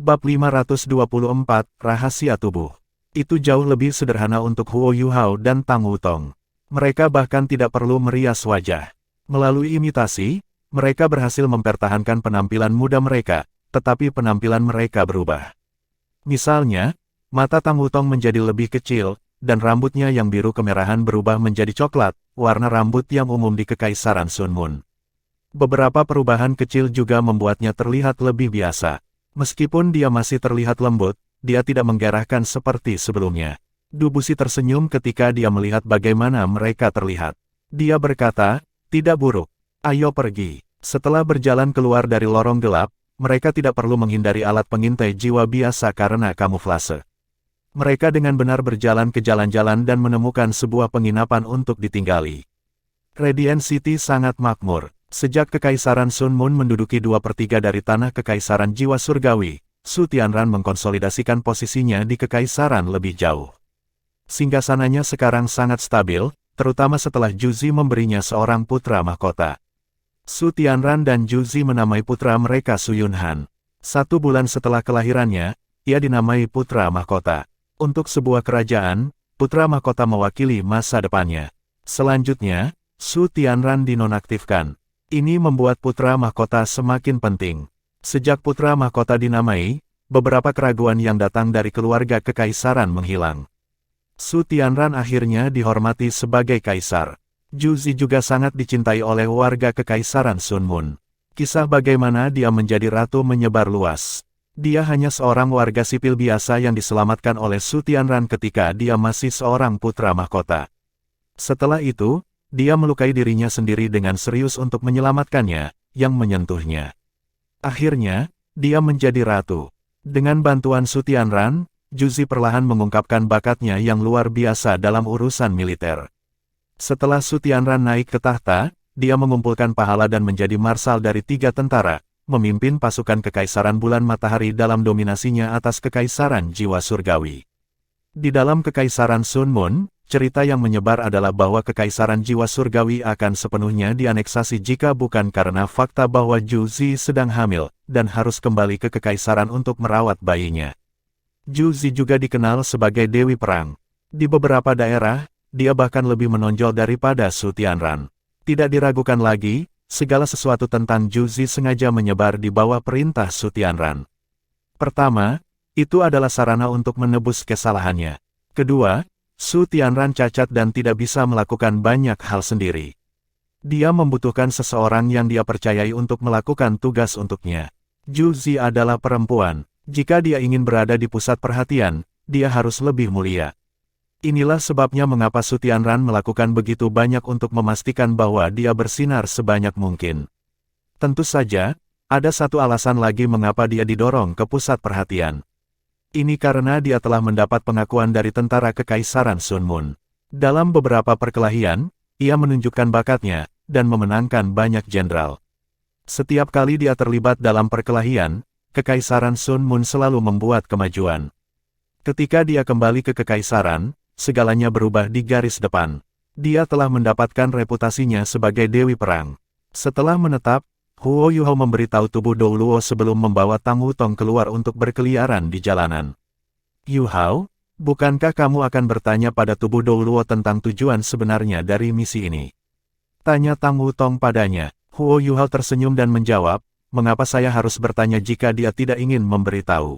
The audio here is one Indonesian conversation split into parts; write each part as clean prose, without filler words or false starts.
Bab 524, Rahasia Tubuh. Itu jauh lebih sederhana untuk Huo Yuhao dan Tang Wutong. Mereka bahkan tidak perlu merias wajah. Melalui imitasi, mereka berhasil mempertahankan penampilan muda mereka, tetapi penampilan mereka berubah. Misalnya, mata Tang Wutong menjadi lebih kecil, dan rambutnya yang biru kemerahan berubah menjadi coklat, warna rambut yang umum di Kekaisaran Sun Mun. Beberapa perubahan kecil juga membuatnya terlihat lebih biasa. Meskipun dia masih terlihat lembut, dia tidak menggerahkan seperti sebelumnya. Du Buxi tersenyum ketika dia melihat bagaimana mereka terlihat. Dia berkata, "Tidak buruk. Ayo pergi." Setelah berjalan keluar dari lorong gelap, mereka tidak perlu menghindari alat pengintai jiwa biasa karena kamuflase. Mereka dengan benar berjalan ke jalan-jalan dan menemukan sebuah penginapan untuk ditinggali. Radiant City sangat makmur. Sejak Kekaisaran Sun Mun menduduki 2/3 dari tanah Kekaisaran Jiwa Surgawi, Su Tianran mengkonsolidasikan posisinya di Kekaisaran lebih jauh. Singgasananya sekarang sangat stabil, terutama setelah Juzi memberinya seorang putra mahkota. Su Tianran dan Juzi menamai putra mereka Su Yunhan. 1 bulan setelah kelahirannya, ia dinamai putra mahkota. Untuk sebuah kerajaan, putra mahkota mewakili masa depannya. Selanjutnya, Su Tianran dinonaktifkan. Ini membuat putra mahkota semakin penting. Sejak putra mahkota dinamai, beberapa keraguan yang datang dari keluarga kekaisaran menghilang. Su Tianran akhirnya dihormati sebagai kaisar. Juzi juga sangat dicintai oleh warga kekaisaran Sun Mun. Kisah bagaimana dia menjadi ratu menyebar luas. Dia hanya seorang warga sipil biasa yang diselamatkan oleh Su Tianran ketika dia masih seorang putra mahkota. Setelah itu, dia melukai dirinya sendiri dengan serius untuk menyelamatkannya, yang menyentuhnya. Akhirnya, dia menjadi ratu. Dengan bantuan Su Tianran, Juzi perlahan mengungkapkan bakatnya yang luar biasa dalam urusan militer. Setelah Su Tianran naik ke tahta, dia mengumpulkan pahala dan menjadi marsal dari 3 tentara, memimpin pasukan Kekaisaran Bulan Matahari dalam dominasinya atas Kekaisaran Jiwa Surgawi. Di dalam Kekaisaran Sun Mun, cerita yang menyebar adalah bahwa Kekaisaran Jiwa Surgawi akan sepenuhnya dianeksasi jika bukan karena fakta bahwa Juzi sedang hamil, dan harus kembali ke Kekaisaran untuk merawat bayinya. Juzi juga dikenal sebagai Dewi Perang. Di beberapa daerah, dia bahkan lebih menonjol daripada Su Tianran. Tidak diragukan lagi, segala sesuatu tentang Juzi sengaja menyebar di bawah perintah Su Tianran. Pertama, itu adalah sarana untuk menebus kesalahannya. Kedua, Su Tianran cacat dan tidak bisa melakukan banyak hal sendiri. Dia membutuhkan seseorang yang dia percayai untuk melakukan tugas untuknya. Juzi adalah perempuan. Jika dia ingin berada di pusat perhatian, dia harus lebih mulia. Inilah sebabnya mengapa Su Tianran melakukan begitu banyak untuk memastikan bahwa dia bersinar sebanyak mungkin. Tentu saja, ada satu alasan lagi mengapa dia didorong ke pusat perhatian. Ini karena dia telah mendapat pengakuan dari tentara Kekaisaran Sun Mun. Dalam beberapa perkelahian, ia menunjukkan bakatnya, dan memenangkan banyak jenderal. Setiap kali dia terlibat dalam perkelahian, Kekaisaran Sun Mun selalu membuat kemajuan. Ketika dia kembali ke Kekaisaran, segalanya berubah di garis depan. Dia telah mendapatkan reputasinya sebagai Dewi Perang. Setelah menetap, Huo Yuhao memberitahu tubuh Dou Luo sebelum membawa Tang Wutong keluar untuk berkeliaran di jalanan. "Yuhao, bukankah kamu akan bertanya pada tubuh Dou Luo tentang tujuan sebenarnya dari misi ini?" tanya Tang Wutong padanya. Huo Yuhao tersenyum dan menjawab, "Mengapa saya harus bertanya jika dia tidak ingin memberitahu?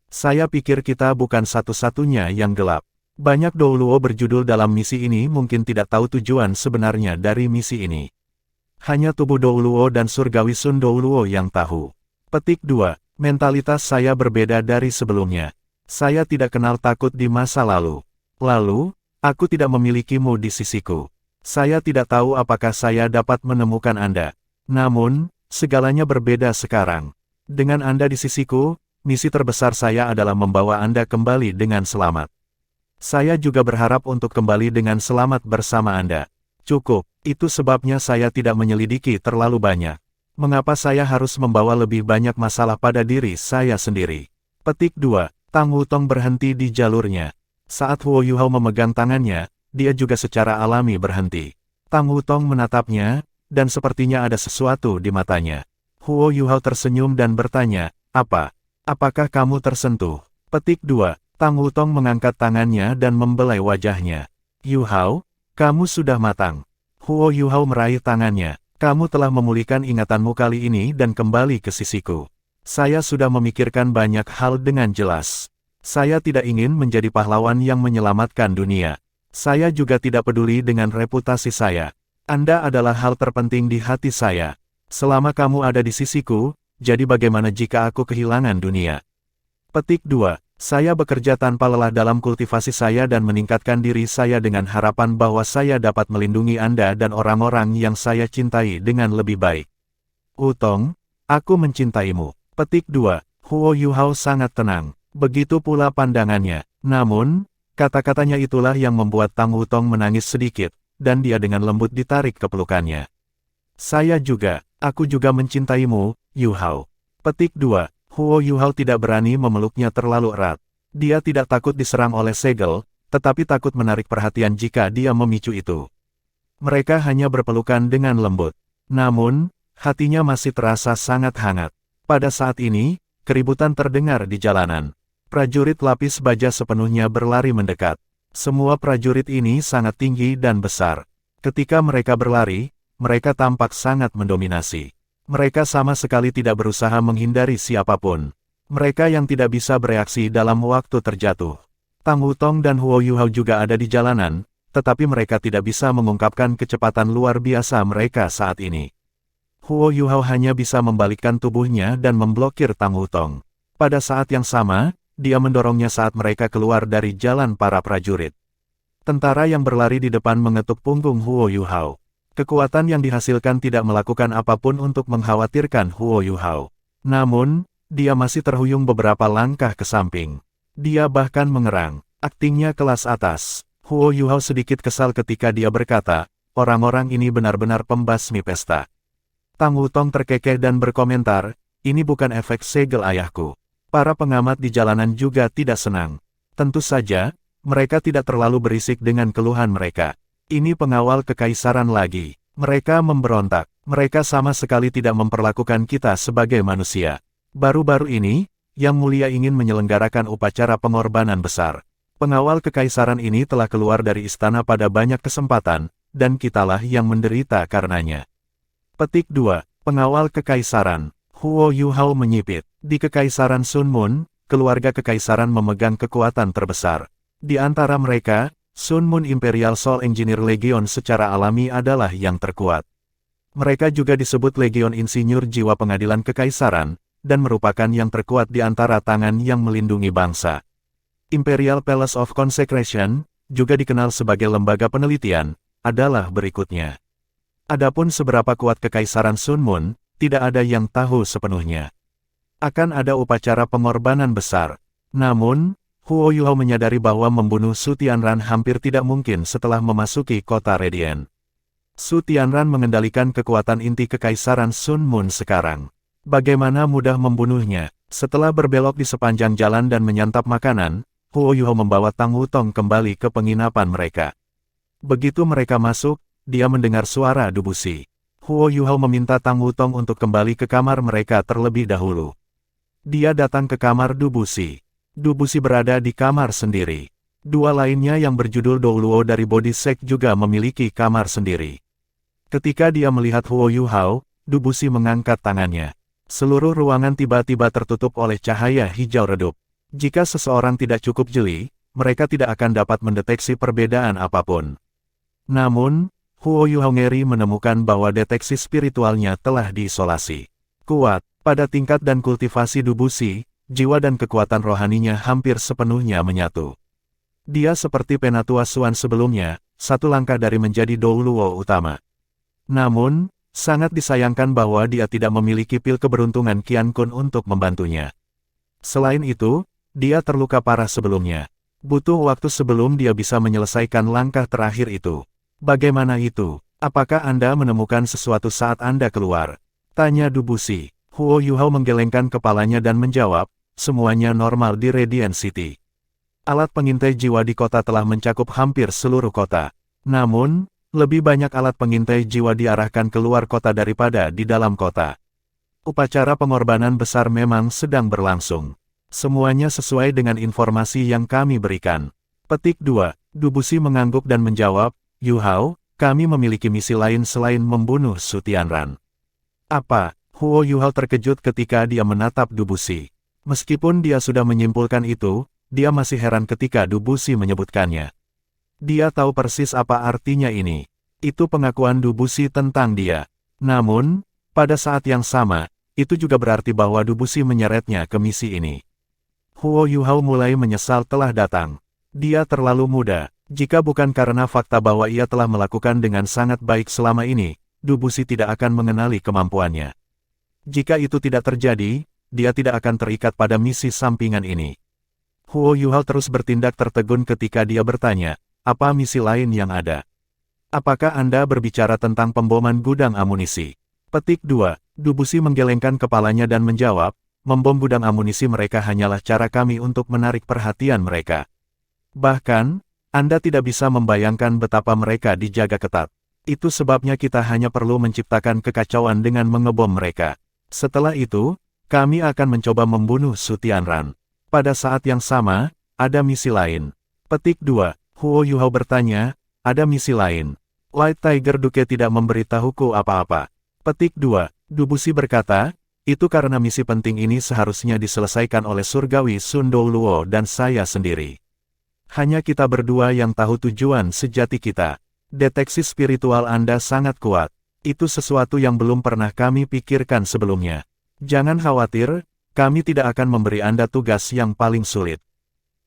Saya pikir kita bukan satu-satunya yang gelap. Banyak Dou Luo berjudul dalam misi ini mungkin tidak tahu tujuan sebenarnya dari misi ini. Hanya tubuh Dou Luo dan Surgawi Sun Dou Luo yang tahu." Petik 2. Mentalitas saya berbeda dari sebelumnya. Saya tidak kenal takut di masa lalu. Lalu, aku tidak memilikimu di sisiku. Saya tidak tahu apakah saya dapat menemukan Anda. Namun, segalanya berbeda sekarang. Dengan Anda di sisiku, misi terbesar saya adalah membawa Anda kembali dengan selamat. Saya juga berharap untuk kembali dengan selamat bersama Anda. Cukup. Itu sebabnya saya tidak menyelidiki terlalu banyak. Mengapa saya harus membawa lebih banyak masalah pada diri saya sendiri? Petik 2. Tang Wutong berhenti di jalurnya. Saat Huo Yuhao memegang tangannya, dia juga secara alami berhenti. Tang Wutong menatapnya, dan sepertinya ada sesuatu di matanya. Huo Yuhao tersenyum dan bertanya, "Apa?" Apakah kamu tersentuh? Petik 2. Tang Wutong mengangkat tangannya dan membelai wajahnya. Yu Hao, kamu sudah matang. Huo Yu Hao meraih tangannya. Kamu telah memulihkan ingatanmu kali ini dan kembali ke sisiku. Saya sudah memikirkan banyak hal dengan jelas. Saya tidak ingin menjadi pahlawan yang menyelamatkan dunia. Saya juga tidak peduli dengan reputasi saya. Anda adalah hal terpenting di hati saya. Selama kamu ada di sisiku, jadi bagaimana jika aku kehilangan dunia? Petik 2. Saya bekerja tanpa lelah dalam kultivasi saya dan meningkatkan diri saya dengan harapan bahwa saya dapat melindungi Anda dan orang-orang yang saya cintai dengan lebih baik. Wutong, aku mencintaimu. Petik 2. Huo Yu Hao sangat tenang. Begitu pula pandangannya. Namun, kata-katanya itulah yang membuat Tang Wutong menangis sedikit, dan dia dengan lembut ditarik ke pelukannya. Aku juga mencintaimu, Yu Hao. Petik 2. Huo Yu Hao tidak berani memeluknya terlalu erat. Dia tidak takut diserang oleh segel, tetapi takut menarik perhatian jika dia memicu itu. Mereka hanya berpelukan dengan lembut. Namun, hatinya masih terasa sangat hangat. Pada saat ini, keributan terdengar di jalanan. Prajurit lapis baja sepenuhnya berlari mendekat. Semua prajurit ini sangat tinggi dan besar. Ketika mereka berlari, mereka tampak sangat mendominasi. Mereka sama sekali tidak berusaha menghindari siapapun. Mereka yang tidak bisa bereaksi dalam waktu terjatuh. Tang Wutong dan Huo Yu Hao juga ada di jalanan, tetapi mereka tidak bisa mengungkapkan kecepatan luar biasa mereka saat ini. Huo Yu Hao hanya bisa membalikkan tubuhnya dan memblokir Tang Wutong. Pada saat yang sama, dia mendorongnya saat mereka keluar dari jalan para prajurit. Tentara yang berlari di depan mengetuk punggung Huo Yu Hao. Kekuatan yang dihasilkan tidak melakukan apapun untuk mengkhawatirkan Huo Yu Hao. Namun, dia masih terhuyung beberapa langkah ke samping. Dia bahkan mengerang. Aktingnya kelas atas. Huo Yu Hao sedikit kesal ketika dia berkata, orang-orang ini benar-benar pembasmi pesta. Tang Wutong terkekeh dan berkomentar, ini bukan efek segel ayahku. Para pengamat di jalanan juga tidak senang. Tentu saja, mereka tidak terlalu berisik dengan keluhan mereka. Ini pengawal kekaisaran lagi. Mereka memberontak. Mereka sama sekali tidak memperlakukan kita sebagai manusia. Baru-baru ini, Yang Mulia ingin menyelenggarakan upacara pengorbanan besar. Pengawal kekaisaran ini telah keluar dari istana pada banyak kesempatan, dan kitalah yang menderita karenanya. Petik 2. Pengawal kekaisaran. Huo Yu Hao menyipit. Di kekaisaran Sun Mun, keluarga kekaisaran memegang kekuatan terbesar. Di antara mereka, Sun Mun Imperial Soul Engineer Legion secara alami adalah yang terkuat. Mereka juga disebut Legion Insinyur Jiwa Pengadilan Kekaisaran, dan merupakan yang terkuat di antara tangan yang melindungi bangsa. Imperial Palace of Consecration, juga dikenal sebagai lembaga penelitian, adalah berikutnya. Adapun seberapa kuat Kekaisaran Sun Mun, tidak ada yang tahu sepenuhnya. Akan ada upacara pengorbanan besar. Namun, Huo Yu Hao menyadari bahwa membunuh Su Tianran hampir tidak mungkin setelah memasuki kota Radiant. Su Tianran mengendalikan kekuatan inti Kekaisaran Sun Mun sekarang. Bagaimana mudah membunuhnya? Setelah berbelok di sepanjang jalan dan menyantap makanan, Huo Yu Hao membawa Tang Wutong kembali ke penginapan mereka. Begitu mereka masuk, dia mendengar suara Dubusi. Huo Yu Hao meminta Tang Wutong untuk kembali ke kamar mereka terlebih dahulu. Dia datang ke kamar Dubusi. Dubusi berada di kamar sendiri. Dua lainnya yang berjudul Dou Luo dari Body Sect juga memiliki kamar sendiri. Ketika dia melihat Huo Yu Hao, Dubusi mengangkat tangannya. Seluruh ruangan tiba-tiba tertutup oleh cahaya hijau redup. Jika seseorang tidak cukup jeli, mereka tidak akan dapat mendeteksi perbedaan apapun. Namun, Huo Yu Hao ngeri menemukan bahwa deteksi spiritualnya telah diisolasi. Kuat, pada tingkat dan kultivasi Dubusi, jiwa dan kekuatan rohaninya hampir sepenuhnya menyatu. Dia seperti Penatua Suan sebelumnya, satu langkah dari menjadi Dou Luo utama. Namun, sangat disayangkan bahwa dia tidak memiliki pil keberuntungan Qian Kun untuk membantunya. Selain itu, dia terluka parah sebelumnya. Butuh waktu sebelum dia bisa menyelesaikan langkah terakhir itu. Bagaimana itu? Apakah Anda menemukan sesuatu saat Anda keluar? Tanya Dubusi. Huo Yu Hao menggelengkan kepalanya dan menjawab, semuanya normal di Radiant City. Alat pengintai jiwa di kota telah mencakup hampir seluruh kota. Namun, lebih banyak alat pengintai jiwa diarahkan keluar kota daripada di dalam kota. Upacara pengorbanan besar memang sedang berlangsung. Semuanya sesuai dengan informasi yang kami berikan. Petik 2. Dubusi mengangguk dan menjawab, Yu Hao, kami memiliki misi lain selain membunuh Su Tianran. Apa? Huo Yu Hao terkejut ketika dia menatap Dubusi. Meskipun dia sudah menyimpulkan itu, dia masih heran ketika Dubusi menyebutkannya. Dia tahu persis apa artinya ini. Itu pengakuan Dubusi tentang dia. Namun, pada saat yang sama, itu juga berarti bahwa Dubusi menyeretnya ke misi ini. Huo Yu Hao mulai menyesal telah datang. Dia terlalu muda. Jika bukan karena fakta bahwa ia telah melakukan dengan sangat baik selama ini, Dubusi tidak akan mengenali kemampuannya. Jika itu tidak terjadi, dia tidak akan terikat pada misi sampingan ini. Huo Yu Hao terus bertindak tertegun ketika dia bertanya, apa misi lain yang ada? Apakah Anda berbicara tentang pemboman gudang amunisi? Petik 2. Dubusi menggelengkan kepalanya dan menjawab, membom gudang amunisi mereka hanyalah cara kami untuk menarik perhatian mereka. Bahkan, Anda tidak bisa membayangkan betapa mereka dijaga ketat. Itu sebabnya kita hanya perlu menciptakan kekacauan dengan mengebom mereka. Setelah itu, kami akan mencoba membunuh Su Tianran. Pada saat yang sama, ada misi lain. Petik 2. Huo Yu Hao bertanya, ada misi lain. White Tiger Duke tidak memberitahuku apa-apa. Petik 2. Dubusi berkata, itu karena misi penting ini seharusnya diselesaikan oleh Surgawi Sun Douluo dan saya sendiri. Hanya kita berdua yang tahu tujuan sejati kita. Deteksi spiritual Anda sangat kuat. Itu sesuatu yang belum pernah kami pikirkan sebelumnya. Jangan khawatir, kami tidak akan memberi Anda tugas yang paling sulit.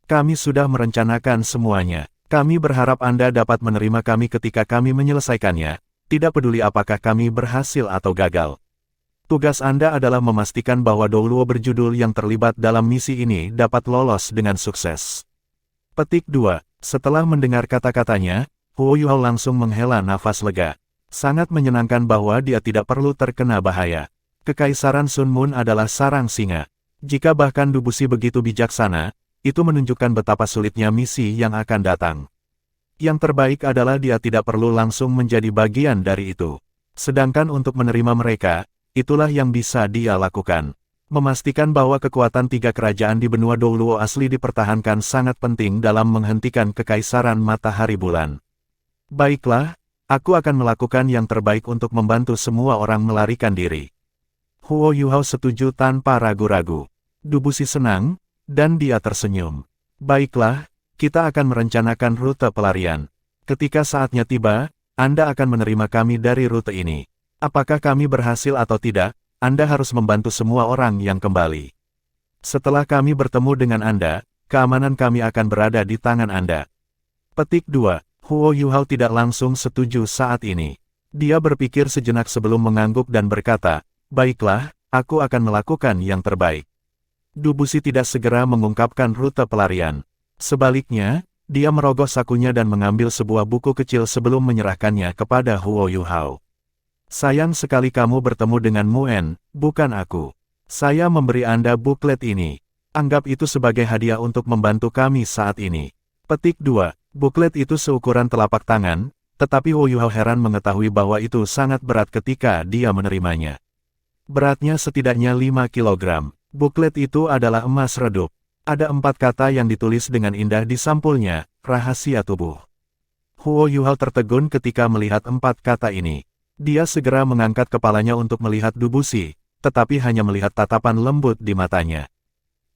Kami sudah merencanakan semuanya. Kami berharap Anda dapat menerima kami ketika kami menyelesaikannya, tidak peduli apakah kami berhasil atau gagal. Tugas Anda adalah memastikan bahwa Douluo berjudul yang terlibat dalam misi ini dapat lolos dengan sukses. Petik 2. Setelah mendengar kata-katanya, Huo Yu Hao langsung menghela nafas lega. Sangat menyenangkan bahwa dia tidak perlu terkena bahaya. Kekaisaran Sun Moon adalah sarang singa. Jika bahkan Dubusi begitu bijaksana, itu menunjukkan betapa sulitnya misi yang akan datang. Yang terbaik adalah dia tidak perlu langsung menjadi bagian dari itu. Sedangkan untuk menerima mereka, itulah yang bisa dia lakukan. Memastikan bahwa kekuatan tiga kerajaan di benua Douluo asli dipertahankan sangat penting dalam menghentikan kekaisaran matahari bulan. Baiklah, aku akan melakukan yang terbaik untuk membantu semua orang melarikan diri. Huo Yu Hao setuju tanpa ragu-ragu. Dubusi senang, dan dia tersenyum. Baiklah, kita akan merencanakan rute pelarian. Ketika saatnya tiba, Anda akan menerima kami dari rute ini. Apakah kami berhasil atau tidak, Anda harus membantu semua orang yang kembali. Setelah kami bertemu dengan Anda, keamanan kami akan berada di tangan Anda. Petik 2. Huo Yu Hao tidak langsung setuju saat ini. Dia berpikir sejenak sebelum mengangguk dan berkata, baiklah, aku akan melakukan yang terbaik. Dubusi tidak segera mengungkapkan rute pelarian. Sebaliknya, dia merogoh sakunya dan mengambil sebuah buku kecil sebelum menyerahkannya kepada Huo Yu Hao. Sayang sekali kamu bertemu dengan Muen, bukan aku. Saya memberi Anda buklet ini. Anggap itu sebagai hadiah untuk membantu kami saat ini. Petik 2. Buklet itu seukuran telapak tangan, tetapi Huo Yu Hao heran mengetahui bahwa itu sangat berat ketika dia menerimanya. Beratnya setidaknya 5 kilogram. Buklet itu adalah emas redup. Ada 4 kata yang ditulis dengan indah di sampulnya, rahasia tubuh. Huo Yu Hao tertegun ketika melihat 4 kata ini. Dia segera mengangkat kepalanya untuk melihat Dubusi, tetapi hanya melihat tatapan lembut di matanya.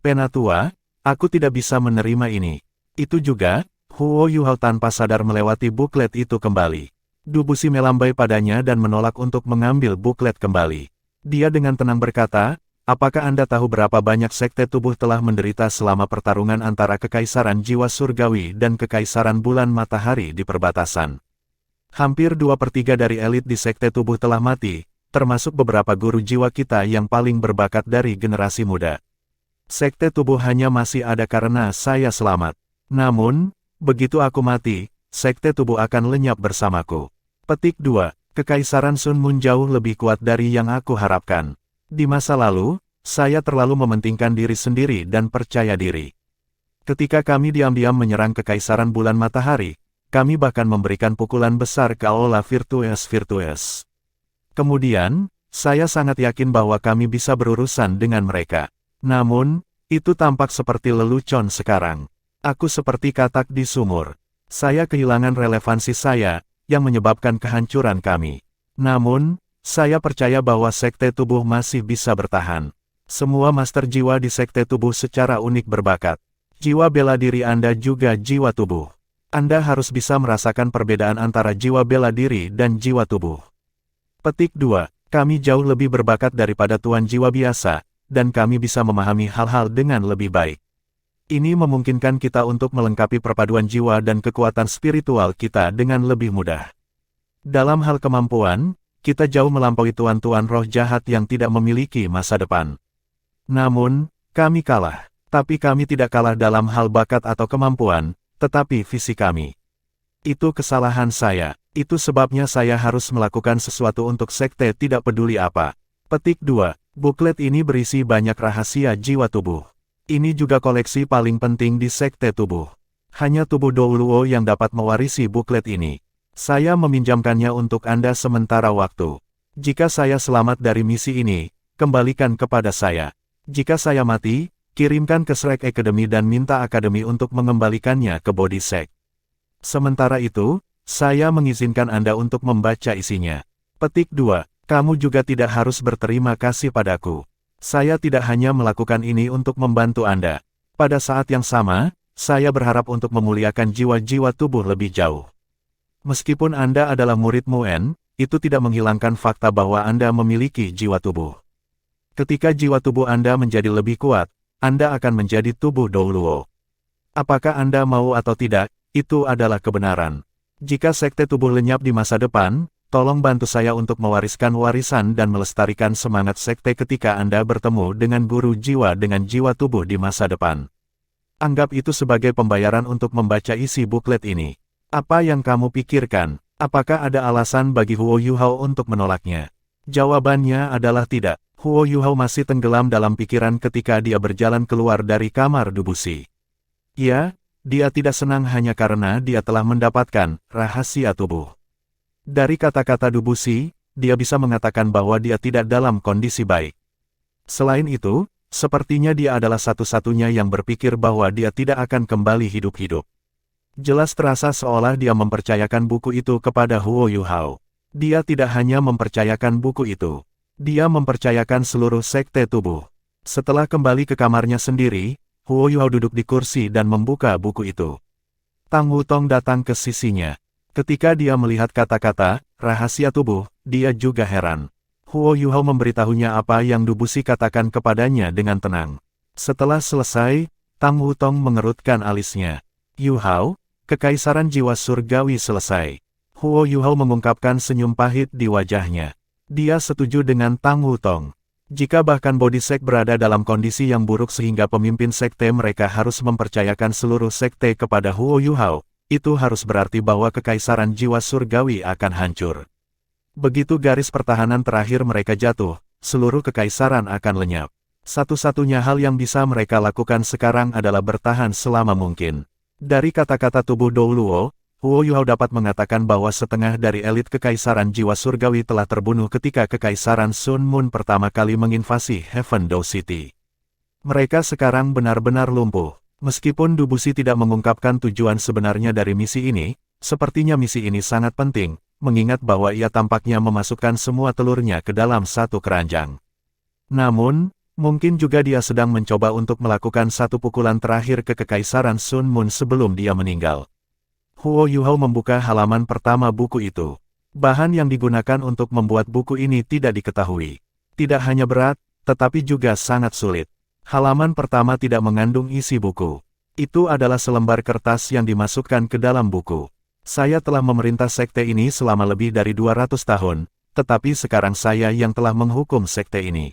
Penatua, aku tidak bisa menerima ini. Itu juga, Huo Yu Hao tanpa sadar melewati buklet itu kembali. Dubusi melambai padanya dan menolak untuk mengambil buklet kembali. Dia dengan tenang berkata, apakah Anda tahu berapa banyak sekte tubuh telah menderita selama pertarungan antara Kekaisaran Jiwa Surgawi dan Kekaisaran Bulan Matahari di perbatasan? Hampir 2/3 dari elit di sekte tubuh telah mati, termasuk beberapa guru jiwa kita yang paling berbakat dari generasi muda. Sekte tubuh hanya masih ada karena saya selamat. Namun, begitu aku mati, sekte tubuh akan lenyap bersamaku. Petik 2. Kekaisaran Sun Moon jauh lebih kuat dari yang aku harapkan. Di masa lalu, saya terlalu mementingkan diri sendiri dan percaya diri. Ketika kami diam-diam menyerang Kekaisaran Bulan Matahari, kami bahkan memberikan pukulan besar ke Aula Virtues. Kemudian, saya sangat yakin bahwa kami bisa berurusan dengan mereka. Namun, Itu tampak seperti lelucon sekarang. Aku seperti katak di sumur. Saya kehilangan relevansi saya, yang menyebabkan kehancuran kami. Namun, saya percaya bahwa sekte tubuh masih bisa bertahan. Semua master jiwa di sekte tubuh secara unik berbakat. Jiwa bela diri Anda juga jiwa tubuh. Anda harus bisa merasakan perbedaan antara jiwa bela diri dan jiwa tubuh. Petik 2. Kami jauh lebih berbakat daripada tuan jiwa biasa, dan kami bisa memahami hal-hal dengan lebih baik. Ini memungkinkan kita untuk melengkapi perpaduan jiwa dan kekuatan spiritual kita dengan lebih mudah. Dalam hal kemampuan, kita jauh melampaui tuan-tuan roh jahat yang tidak memiliki masa depan. Namun, kami kalah. Tapi kami tidak kalah dalam hal bakat atau kemampuan, tetapi visi kami. Itu kesalahan saya. Itu sebabnya saya harus melakukan sesuatu untuk sekte tidak peduli apa. Petik 2. Buklet ini berisi banyak rahasia jiwa tubuh. Ini juga koleksi paling penting di sekte tubuh. Hanya tubuh Douluo yang dapat mewarisi buklet ini. Saya meminjamkannya untuk Anda sementara waktu. Jika saya selamat dari misi ini, kembalikan kepada saya. Jika saya mati, kirimkan ke Shrek Academy dan minta Akademi untuk mengembalikannya ke Body Sect. Sementara itu, saya mengizinkan Anda untuk membaca isinya. Petik 2. Kamu juga tidak harus berterima kasih padaku. Saya tidak hanya melakukan ini untuk membantu Anda. Pada saat yang sama, saya berharap untuk memuliakan jiwa-jiwa tubuh lebih jauh. Meskipun Anda adalah murid Muen, itu tidak menghilangkan fakta bahwa Anda memiliki jiwa tubuh. Ketika jiwa tubuh Anda menjadi lebih kuat, Anda akan menjadi tubuh Douluo. Apakah Anda mau atau tidak, itu adalah kebenaran. Jika sekte tubuh lenyap di masa depan, tolong bantu saya untuk mewariskan warisan dan melestarikan semangat sekte ketika Anda bertemu dengan guru jiwa dengan jiwa tubuh di masa depan. Anggap itu sebagai pembayaran untuk membaca isi buklet ini. Apa yang kamu pikirkan? Apakah ada alasan bagi Huo Yuhao untuk menolaknya? Jawabannya adalah tidak. Huo Yuhao masih tenggelam dalam pikiran ketika dia berjalan keluar dari kamar Dubushi. Ya, dia tidak senang hanya karena dia telah mendapatkan rahasia tubuh. Dari kata-kata Dubushi, dia bisa mengatakan bahwa dia tidak dalam kondisi baik. Selain itu, sepertinya dia adalah satu-satunya yang berpikir bahwa dia tidak akan kembali hidup-hidup. Jelas terasa seolah dia mempercayakan buku itu kepada Huo Yuhao. Dia tidak hanya mempercayakan buku itu. Dia mempercayakan seluruh sekte tubuh. Setelah kembali ke kamarnya sendiri, Huo Yuhao duduk di kursi dan membuka buku itu. Tang Wutong datang ke sisinya. Ketika dia melihat kata-kata, rahasia tubuh, dia juga heran. Huo Yuhao memberitahunya apa yang Dubushi katakan kepadanya dengan tenang. Setelah selesai, Tang Wutong mengerutkan alisnya. Yuhao, kekaisaran jiwa surgawi selesai. Huo Yuhao mengungkapkan senyum pahit di wajahnya. Dia setuju dengan Tang Wutong. Jika bahkan Body Sect berada dalam kondisi yang buruk sehingga pemimpin sekte mereka harus mempercayakan seluruh sekte kepada Huo Yuhao, itu harus berarti bahwa kekaisaran jiwa surgawi akan hancur. Begitu garis pertahanan terakhir mereka jatuh, seluruh kekaisaran akan lenyap. Satu-satunya hal yang bisa mereka lakukan sekarang adalah bertahan selama mungkin. Dari kata-kata tubuh Douluo, Huo Yuhao dapat mengatakan bahwa setengah dari elit kekaisaran jiwa surgawi telah terbunuh ketika kekaisaran Sun Moon pertama kali menginvasi Heaven Dao City. Mereka sekarang benar-benar lumpuh. Meskipun Dubushi tidak mengungkapkan tujuan sebenarnya dari misi ini, sepertinya misi ini sangat penting, mengingat bahwa ia tampaknya memasukkan semua telurnya ke dalam satu keranjang. Namun, mungkin juga dia sedang mencoba untuk melakukan satu pukulan terakhir ke kekaisaran Sun Moon sebelum dia meninggal. Huo Yuhao membuka halaman pertama buku itu. Bahan yang digunakan untuk membuat buku ini tidak diketahui. Tidak hanya berat, tetapi juga sangat sulit. Halaman pertama tidak mengandung isi buku. Itu adalah selembar kertas yang dimasukkan ke dalam buku. Saya telah memerintah sekte ini selama lebih dari 200 tahun, tetapi sekarang saya yang telah menghukum sekte ini.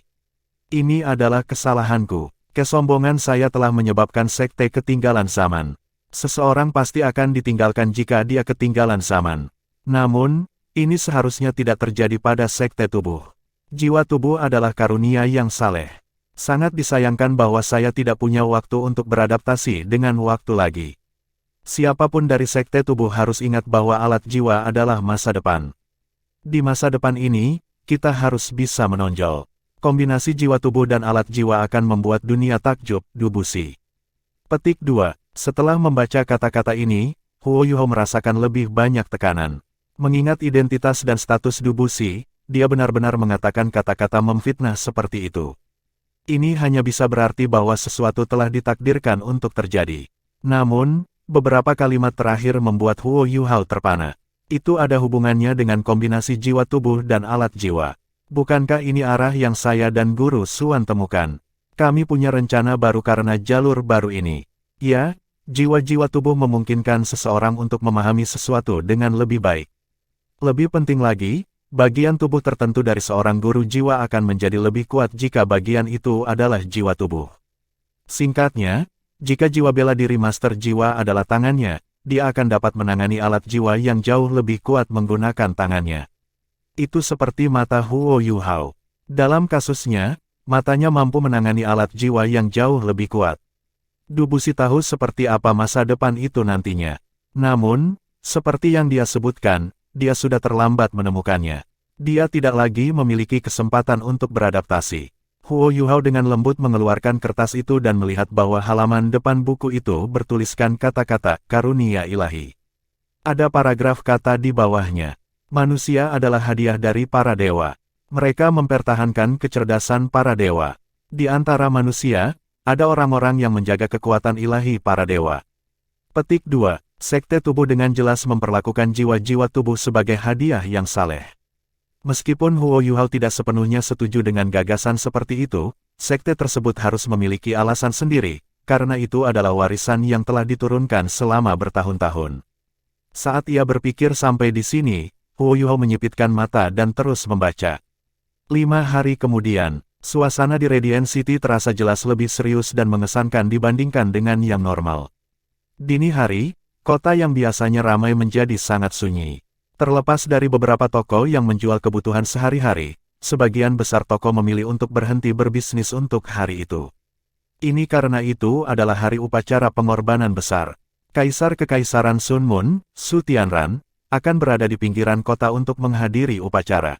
Ini adalah kesalahanku. Kesombongan saya telah menyebabkan sekte ketinggalan zaman. Seseorang pasti akan ditinggalkan jika dia ketinggalan zaman. Namun, ini seharusnya tidak terjadi pada sekte tubuh. Jiwa tubuh adalah karunia yang saleh. Sangat disayangkan bahwa saya tidak punya waktu untuk beradaptasi dengan waktu lagi. Siapapun dari sekte tubuh harus ingat bahwa alat jiwa adalah masa depan. Di masa depan ini, kita harus bisa menonjol. Kombinasi jiwa tubuh dan alat jiwa akan membuat dunia takjub, Dubusi. Petik 2. Setelah membaca kata-kata ini, Huo Yuhao merasakan lebih banyak tekanan. Mengingat identitas dan status Dubusi, dia benar-benar mengatakan kata-kata memfitnah seperti itu. Ini hanya bisa berarti bahwa sesuatu telah ditakdirkan untuk terjadi. Namun, beberapa kalimat terakhir membuat Huo Yuhao terpana. Itu ada hubungannya dengan kombinasi jiwa tubuh dan alat jiwa. Bukankah ini arah yang saya dan Guru Suan temukan? Kami punya rencana baru karena jalur baru ini. Ya, jiwa-jiwa tubuh memungkinkan seseorang untuk memahami sesuatu dengan lebih baik. Lebih penting lagi, bagian tubuh tertentu dari seorang guru jiwa akan menjadi lebih kuat jika bagian itu adalah jiwa tubuh. Singkatnya, jika jiwa bela diri master jiwa adalah tangannya, dia akan dapat menangani alat jiwa yang jauh lebih kuat menggunakan tangannya. Itu seperti mata Huo Yuhao. Dalam kasusnya, matanya mampu menangani alat jiwa yang jauh lebih kuat. Dubusi tahu seperti apa masa depan itu nantinya. Namun, seperti yang dia sebutkan, dia sudah terlambat menemukannya. Dia tidak lagi memiliki kesempatan untuk beradaptasi. Huo Yuhao dengan lembut mengeluarkan kertas itu dan melihat bahwa halaman depan buku itu bertuliskan kata-kata karunia ilahi. Ada paragraf kata di bawahnya. Manusia adalah hadiah dari para dewa. Mereka mempertahankan kecerdasan para dewa. Di antara manusia, ada orang-orang yang menjaga kekuatan ilahi para dewa. Petik 2. Sekte tubuh dengan jelas memperlakukan jiwa-jiwa tubuh sebagai hadiah yang saleh. Meskipun Huo Yuhao tidak sepenuhnya setuju dengan gagasan seperti itu, sekte tersebut harus memiliki alasan sendiri, karena itu adalah warisan yang telah diturunkan selama bertahun-tahun. Saat ia berpikir sampai di sini, Huo Yuhao menyipitkan mata dan terus membaca. 5 hari kemudian, suasana di Radiant City terasa jelas lebih serius dan mengesankan dibandingkan dengan yang normal. Dini hari, kota yang biasanya ramai menjadi sangat sunyi. Terlepas dari beberapa toko yang menjual kebutuhan sehari-hari, sebagian besar toko memilih untuk berhenti berbisnis untuk hari itu. Ini karena itu adalah hari upacara pengorbanan besar. Kaisar Kekaisaran Sun Mun, Su Tianran, akan berada di pinggiran kota untuk menghadiri upacara.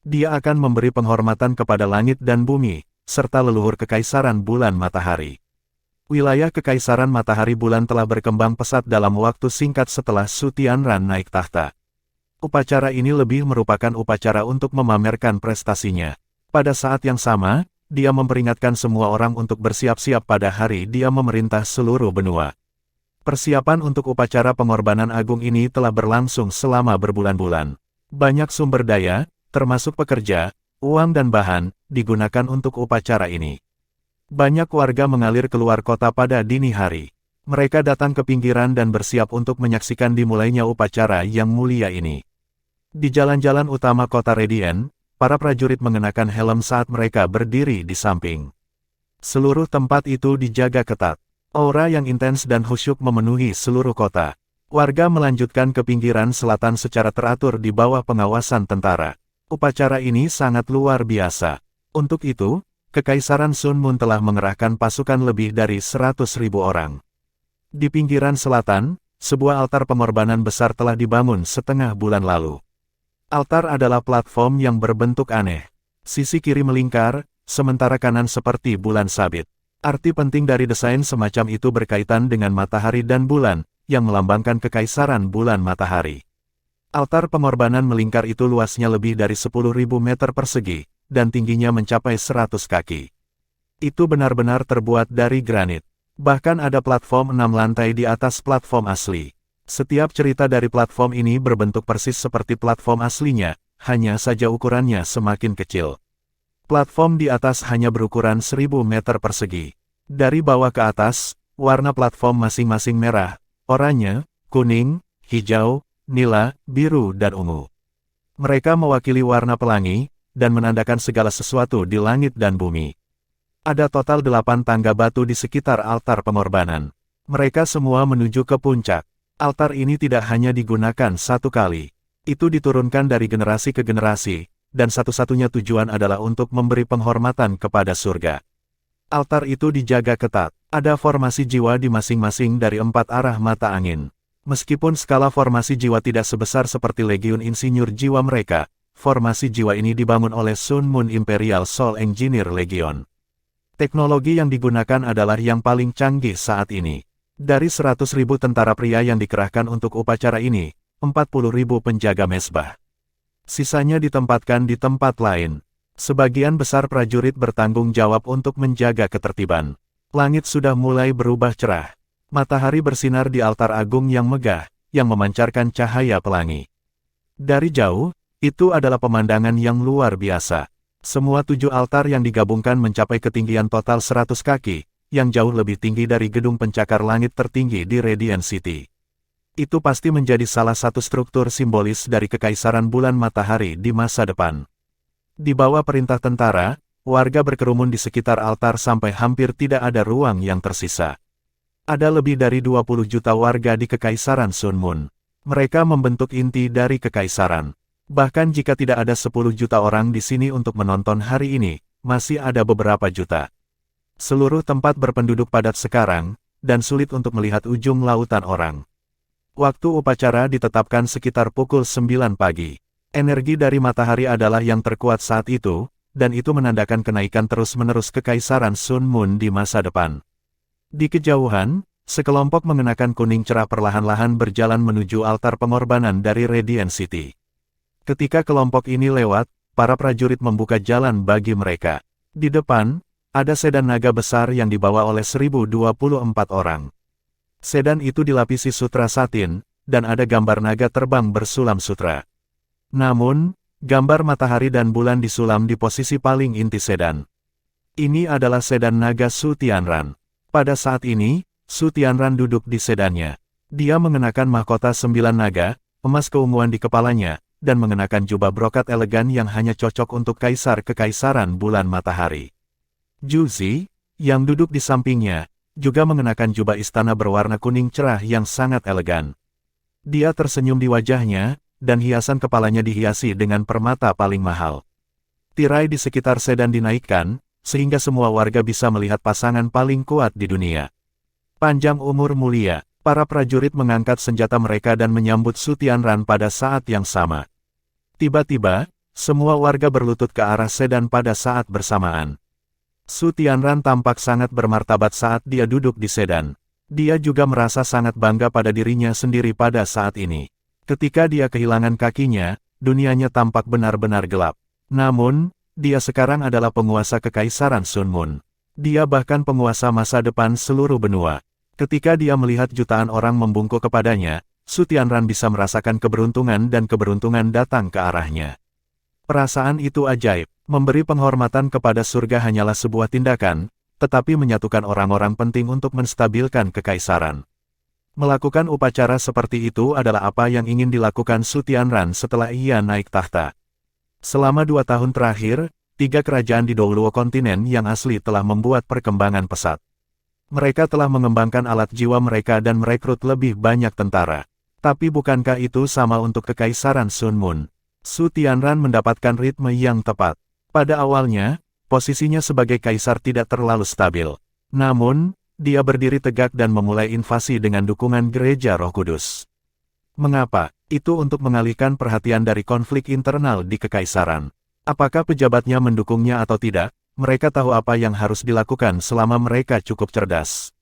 Dia akan memberi penghormatan kepada langit dan bumi, serta leluhur Kekaisaran Bulan Matahari. Wilayah Kekaisaran Matahari Bulan telah berkembang pesat dalam waktu singkat setelah Su Tianran naik tahta. Upacara ini lebih merupakan upacara untuk memamerkan prestasinya. Pada saat yang sama, dia memperingatkan semua orang untuk bersiap-siap pada hari dia memerintah seluruh benua. Persiapan untuk upacara pengorbanan agung ini telah berlangsung selama berbulan-bulan. Banyak sumber daya, termasuk pekerja, uang dan bahan, digunakan untuk upacara ini. Banyak warga mengalir keluar kota pada dini hari. Mereka datang ke pinggiran dan bersiap untuk menyaksikan dimulainya upacara yang mulia ini. Di jalan-jalan utama kota Radiant, para prajurit mengenakan helm saat mereka berdiri di samping. Seluruh tempat itu dijaga ketat. Aura yang intens dan khusyuk memenuhi seluruh kota. Warga melanjutkan ke pinggiran selatan secara teratur di bawah pengawasan tentara. Upacara ini sangat luar biasa. Untuk itu, Kekaisaran Sun Mun telah mengerahkan pasukan lebih dari 100.000 orang. Di pinggiran selatan, sebuah altar pengorbanan besar telah dibangun setengah bulan lalu. Altar adalah platform yang berbentuk aneh. Sisi kiri melingkar, sementara kanan seperti bulan sabit. Arti penting dari desain semacam itu berkaitan dengan matahari dan bulan, yang melambangkan kekaisaran bulan matahari. Altar pengorbanan melingkar itu luasnya lebih dari 10.000 meter persegi, dan tingginya mencapai 100 kaki. Itu benar-benar terbuat dari granit. Bahkan ada platform 6 lantai di atas platform asli. Setiap cerita dari platform ini berbentuk persis seperti platform aslinya, hanya saja ukurannya semakin kecil. Platform di atas hanya berukuran 1000 meter persegi. Dari bawah ke atas, warna platform masing-masing merah, oranye, kuning, hijau, nila, biru dan ungu. Mereka mewakili warna pelangi, dan menandakan segala sesuatu di langit dan bumi. Ada total 8 tangga batu di sekitar altar pengorbanan. Mereka semua menuju ke puncak. Altar ini tidak hanya digunakan satu kali. Itu diturunkan dari generasi ke generasi, dan satu-satunya tujuan adalah untuk memberi penghormatan kepada surga. Altar itu dijaga ketat. Ada formasi jiwa di masing-masing dari 4 arah mata angin. Meskipun skala formasi jiwa tidak sebesar seperti legiun insinyur jiwa mereka, formasi jiwa ini dibangun oleh Sun Moon Imperial Soul Engineer Legion. Teknologi yang digunakan adalah yang paling canggih saat ini. Dari 100.000 tentara pria yang dikerahkan untuk upacara ini, 40.000 penjaga mesbah. Sisanya ditempatkan di tempat lain. Sebagian besar prajurit bertanggung jawab untuk menjaga ketertiban. Langit sudah mulai berubah cerah. Matahari bersinar di altar agung yang megah, yang memancarkan cahaya pelangi. Dari jauh, itu adalah pemandangan yang luar biasa. Semua 7 altar yang digabungkan mencapai ketinggian total 100 kaki, yang jauh lebih tinggi dari gedung pencakar langit tertinggi di Radiant City. Itu pasti menjadi salah satu struktur simbolis dari kekaisaran bulan matahari di masa depan. Di bawah perintah tentara, warga berkerumun di sekitar altar sampai hampir tidak ada ruang yang tersisa. Ada lebih dari 20 juta warga di Kekaisaran Sun Moon. Mereka membentuk inti dari kekaisaran. Bahkan jika tidak ada 10 juta orang di sini untuk menonton hari ini, masih ada beberapa juta. Seluruh tempat berpenduduk padat sekarang, dan sulit untuk melihat ujung lautan orang. Waktu upacara ditetapkan sekitar pukul 9 pagi. Energi dari matahari adalah yang terkuat saat itu, dan itu menandakan kenaikan terus-menerus Kekaisaran Sun Moon di masa depan. Di kejauhan, sekelompok mengenakan kuning cerah perlahan-lahan berjalan menuju altar pengorbanan dari Radiant City. Ketika kelompok ini lewat, para prajurit membuka jalan bagi mereka. Di depan, ada sedan naga besar yang dibawa oleh 1024 orang. Sedan itu dilapisi sutra satin, dan ada gambar naga terbang bersulam sutra. Namun, gambar matahari dan bulan disulam di posisi paling inti sedan. Ini adalah sedan naga Su Tianran. Pada saat ini, Su Tianran duduk di sedannya. Dia mengenakan mahkota 9 naga, emas keunguan di kepalanya, dan mengenakan jubah brokat elegan yang hanya cocok untuk kaisar kekaisaran bulan matahari. Zhu Zi, yang duduk di sampingnya, juga mengenakan jubah istana berwarna kuning cerah yang sangat elegan. Dia tersenyum di wajahnya, dan hiasan kepalanya dihiasi dengan permata paling mahal. Tirai di sekitar sedan dinaikkan, sehingga semua warga bisa melihat pasangan paling kuat di dunia. Panjang umur mulia, para prajurit mengangkat senjata mereka dan menyambut Su Tianran pada saat yang sama. Tiba-tiba, semua warga berlutut ke arah sedan pada saat bersamaan. Su Tianran tampak sangat bermartabat saat dia duduk di sedan. Dia juga merasa sangat bangga pada dirinya sendiri pada saat ini. Ketika dia kehilangan kakinya, dunianya tampak benar-benar gelap. Namun, dia sekarang adalah penguasa Kekaisaran Sun Moon. Dia bahkan penguasa masa depan seluruh benua. Ketika dia melihat jutaan orang membungkuk kepadanya, Su Tianran bisa merasakan keberuntungan dan keberuntungan datang ke arahnya. Perasaan itu ajaib. Memberi penghormatan kepada surga hanyalah sebuah tindakan, tetapi menyatukan orang-orang penting untuk menstabilkan kekaisaran. Melakukan upacara seperti itu adalah apa yang ingin dilakukan Su Tianran setelah ia naik tahta. Selama 2 tahun terakhir, 3 kerajaan di Douluo kontinen yang asli telah membuat perkembangan pesat. Mereka telah mengembangkan alat jiwa mereka dan merekrut lebih banyak tentara. Tapi bukankah itu sama untuk Kekaisaran Sun Moon? Su Tianran mendapatkan ritme yang tepat. Pada awalnya, posisinya sebagai kaisar tidak terlalu stabil. Namun, dia berdiri tegak dan memulai invasi dengan dukungan Gereja Roh Kudus. Mengapa? Itu untuk mengalihkan perhatian dari konflik internal di kekaisaran. Apakah pejabatnya mendukungnya atau tidak, mereka tahu apa yang harus dilakukan selama mereka cukup cerdas.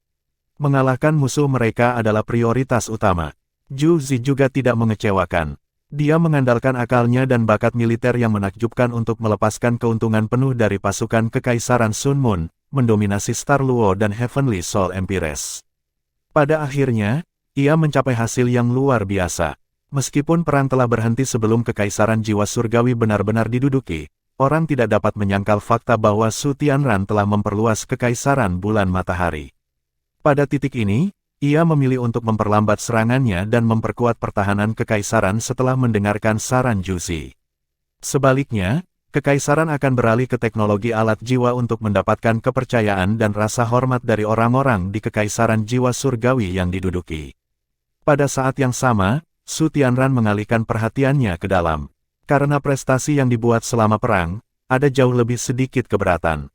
Mengalahkan musuh mereka adalah prioritas utama. Zhu Zi juga tidak mengecewakan. Dia mengandalkan akalnya dan bakat militer yang menakjubkan untuk melepaskan keuntungan penuh dari pasukan Kekaisaran Sun Moon, mendominasi Star Luo dan Heavenly Soul Empress. Pada akhirnya, ia mencapai hasil yang luar biasa. Meskipun perang telah berhenti sebelum Kekaisaran Jiwa Surgawi benar-benar diduduki, orang tidak dapat menyangkal fakta bahwa Su Tianran telah memperluas Kekaisaran Bulan Matahari. Pada titik ini, ia memilih untuk memperlambat serangannya dan memperkuat pertahanan Kekaisaran setelah mendengarkan saran Zhu Zi. Sebaliknya, Kekaisaran akan beralih ke teknologi alat jiwa untuk mendapatkan kepercayaan dan rasa hormat dari orang-orang di Kekaisaran Jiwa Surgawi yang diduduki. Pada saat yang sama, Su Tianran mengalihkan perhatiannya ke dalam. Karena prestasi yang dibuat selama perang, ada jauh lebih sedikit keberatan.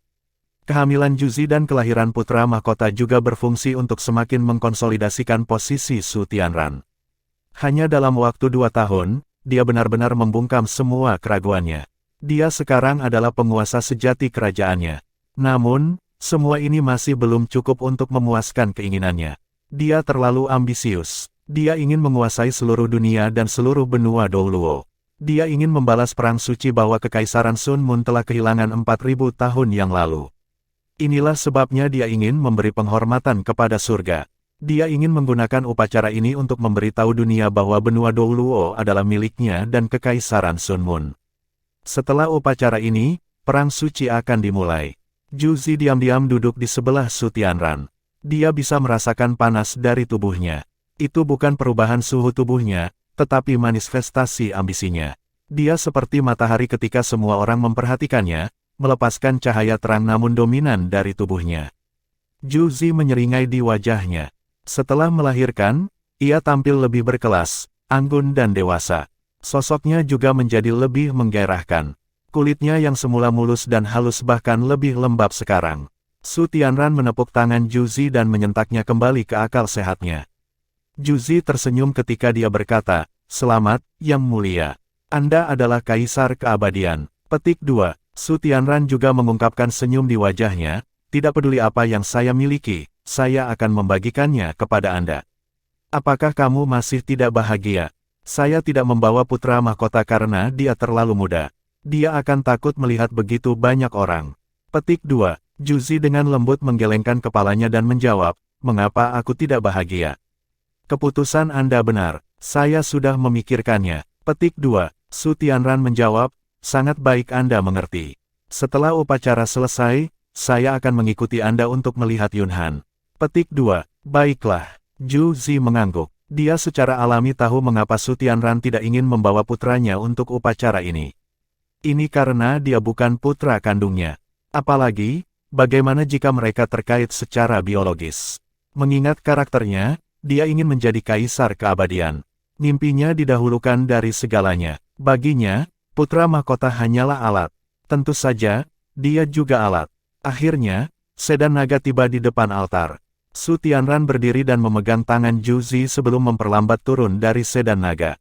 Kehamilan Zhu Zi dan kelahiran putra mahkota juga berfungsi untuk semakin mengkonsolidasikan posisi Su Tianran. Hanya dalam waktu 2 tahun, dia benar-benar membungkam semua keraguannya. Dia sekarang adalah penguasa sejati kerajaannya. Namun, semua ini masih belum cukup untuk memuaskan keinginannya. Dia terlalu ambisius. Dia ingin menguasai seluruh dunia dan seluruh benua Douluo. Dia ingin membalas perang suci bahwa Kekaisaran Sun Moon telah kehilangan 4.000 tahun yang lalu. Inilah sebabnya dia ingin memberi penghormatan kepada surga. Dia ingin menggunakan upacara ini untuk memberitahu dunia bahwa benua Douluo adalah miliknya dan Kekaisaran Sun Moon. Setelah upacara ini, perang suci akan dimulai. Zhu Zi diam-diam duduk di sebelah Su Tianran. Dia bisa merasakan panas dari tubuhnya. Itu bukan perubahan suhu tubuhnya, tetapi manifestasi ambisinya. Dia seperti matahari ketika semua orang memperhatikannya, melepaskan cahaya terang namun dominan dari tubuhnya. Zhu Zi menyeringai di wajahnya. Setelah melahirkan, ia tampil lebih berkelas, anggun dan dewasa. Sosoknya juga menjadi lebih menggairahkan. Kulitnya yang semula mulus dan halus bahkan lebih lembab sekarang. Su Tianran menepuk tangan Zhu Zi dan menyentaknya kembali ke akal sehatnya. Zhu Zi tersenyum ketika dia berkata, "Selamat, Yang Mulia. Anda adalah Kaisar Keabadian." Petik 2. Su Tianran juga mengungkapkan senyum di wajahnya, "Tidak peduli apa yang saya miliki, saya akan membagikannya kepada Anda." Apakah kamu masih tidak bahagia? Saya tidak membawa putra mahkota karena dia terlalu muda. Dia akan takut melihat begitu banyak orang. Petik 2. Zhu Zi dengan lembut menggelengkan kepalanya dan menjawab, "Mengapa aku tidak bahagia?" Keputusan Anda benar, saya sudah memikirkannya. Petik 2. Su Tianran menjawab, "Sangat baik Anda mengerti. Setelah upacara selesai, saya akan mengikuti Anda untuk melihat Yunhan." Petik 2. Baiklah. Zhu Zi mengangguk. Dia secara alami tahu mengapa Su Tianran tidak ingin membawa putranya untuk upacara ini. Ini karena dia bukan putra kandungnya. Apalagi, bagaimana jika mereka terkait secara biologis? Mengingat karakternya, dia ingin menjadi kaisar keabadian. Mimpinya didahulukan dari segalanya. Baginya, putra mahkota hanyalah alat. Tentu saja, dia juga alat. Akhirnya, sedan naga tiba di depan altar. Su Tianran berdiri dan memegang tangan Zhu Zi sebelum memperlambat turun dari sedan naga.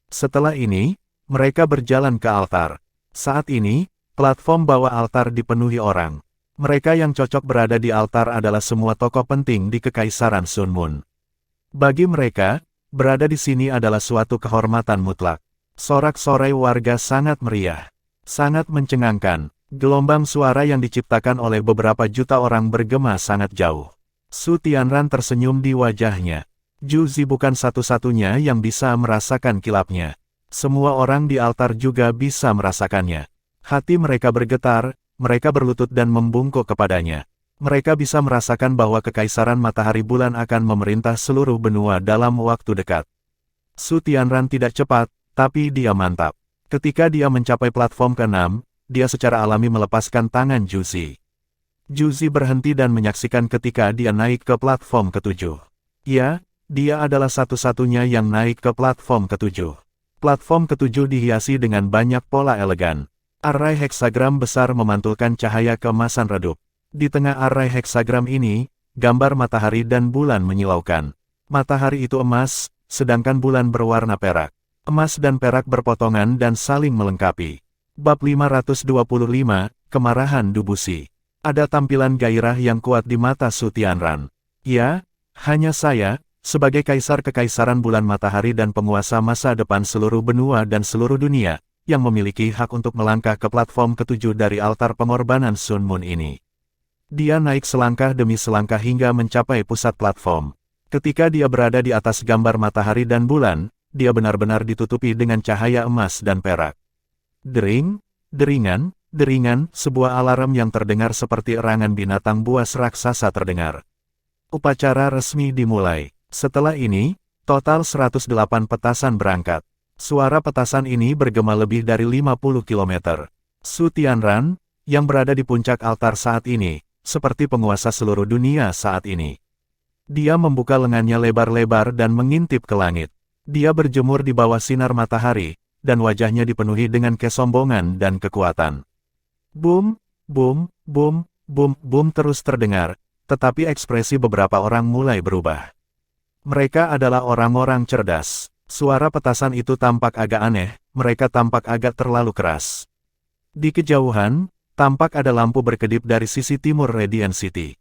Setelah ini, mereka berjalan ke altar. Saat ini, platform bawah altar dipenuhi orang. Mereka yang cocok berada di altar adalah semua tokoh penting di Kekaisaran Sun Moon. Bagi mereka, berada di sini adalah suatu kehormatan mutlak. Sorak-sorai warga sangat meriah. Sangat mencengangkan. Gelombang suara yang diciptakan oleh beberapa juta orang bergema sangat jauh. Su Tianran tersenyum di wajahnya. Zhu Zi bukan satu-satunya yang bisa merasakan kilapnya. Semua orang di altar juga bisa merasakannya. Hati mereka bergetar, mereka berlutut dan membungkuk kepadanya. Mereka bisa merasakan bahwa Kekaisaran Matahari Bulan akan memerintah seluruh benua dalam waktu dekat. Su Tianran tidak cepat, tapi dia mantap. Ketika dia mencapai platform ke-6, dia secara alami melepaskan tangan Zhu Zi. Zhu Zi berhenti dan menyaksikan ketika dia naik ke platform ke-7. Ya, dia adalah satu-satunya yang naik ke platform ke-7. Platform ke-7 dihiasi dengan banyak pola elegan. Arai heksagram besar memantulkan cahaya keemasan redup. Di tengah arai heksagram ini, gambar matahari dan bulan menyilaukan. Matahari itu emas, sedangkan bulan berwarna perak. Emas dan perak berpotongan dan saling melengkapi. Bab 525, Kemarahan Dubusi. Ada tampilan gairah yang kuat di mata Su Tianran. Ya, hanya saya, sebagai Kaisar Kekaisaran Bulan Matahari dan penguasa masa depan seluruh benua dan seluruh dunia, yang memiliki hak untuk melangkah ke platform ke-7 dari altar pengorbanan Sun Moon ini. Dia naik selangkah demi selangkah hingga mencapai pusat platform. Ketika dia berada di atas gambar matahari dan bulan, dia benar-benar ditutupi dengan cahaya emas dan perak. Dering, deringan, deringan, sebuah alarm yang terdengar seperti erangan binatang buas raksasa terdengar. Upacara resmi dimulai. Setelah ini, total 108 petasan berangkat. Suara petasan ini bergema lebih dari 50 km. Su Tianran, yang berada di puncak altar saat ini, seperti penguasa seluruh dunia saat ini. Dia membuka lengannya lebar-lebar dan mengintip ke langit. Dia berjemur di bawah sinar matahari, dan wajahnya dipenuhi dengan kesombongan dan kekuatan. Boom, boom, boom, boom, boom terus terdengar, tetapi ekspresi beberapa orang mulai berubah. Mereka adalah orang-orang cerdas. Suara petasan itu tampak agak aneh, mereka tampak agak terlalu keras. Di kejauhan, tampak ada lampu berkedip dari sisi timur Radiant City.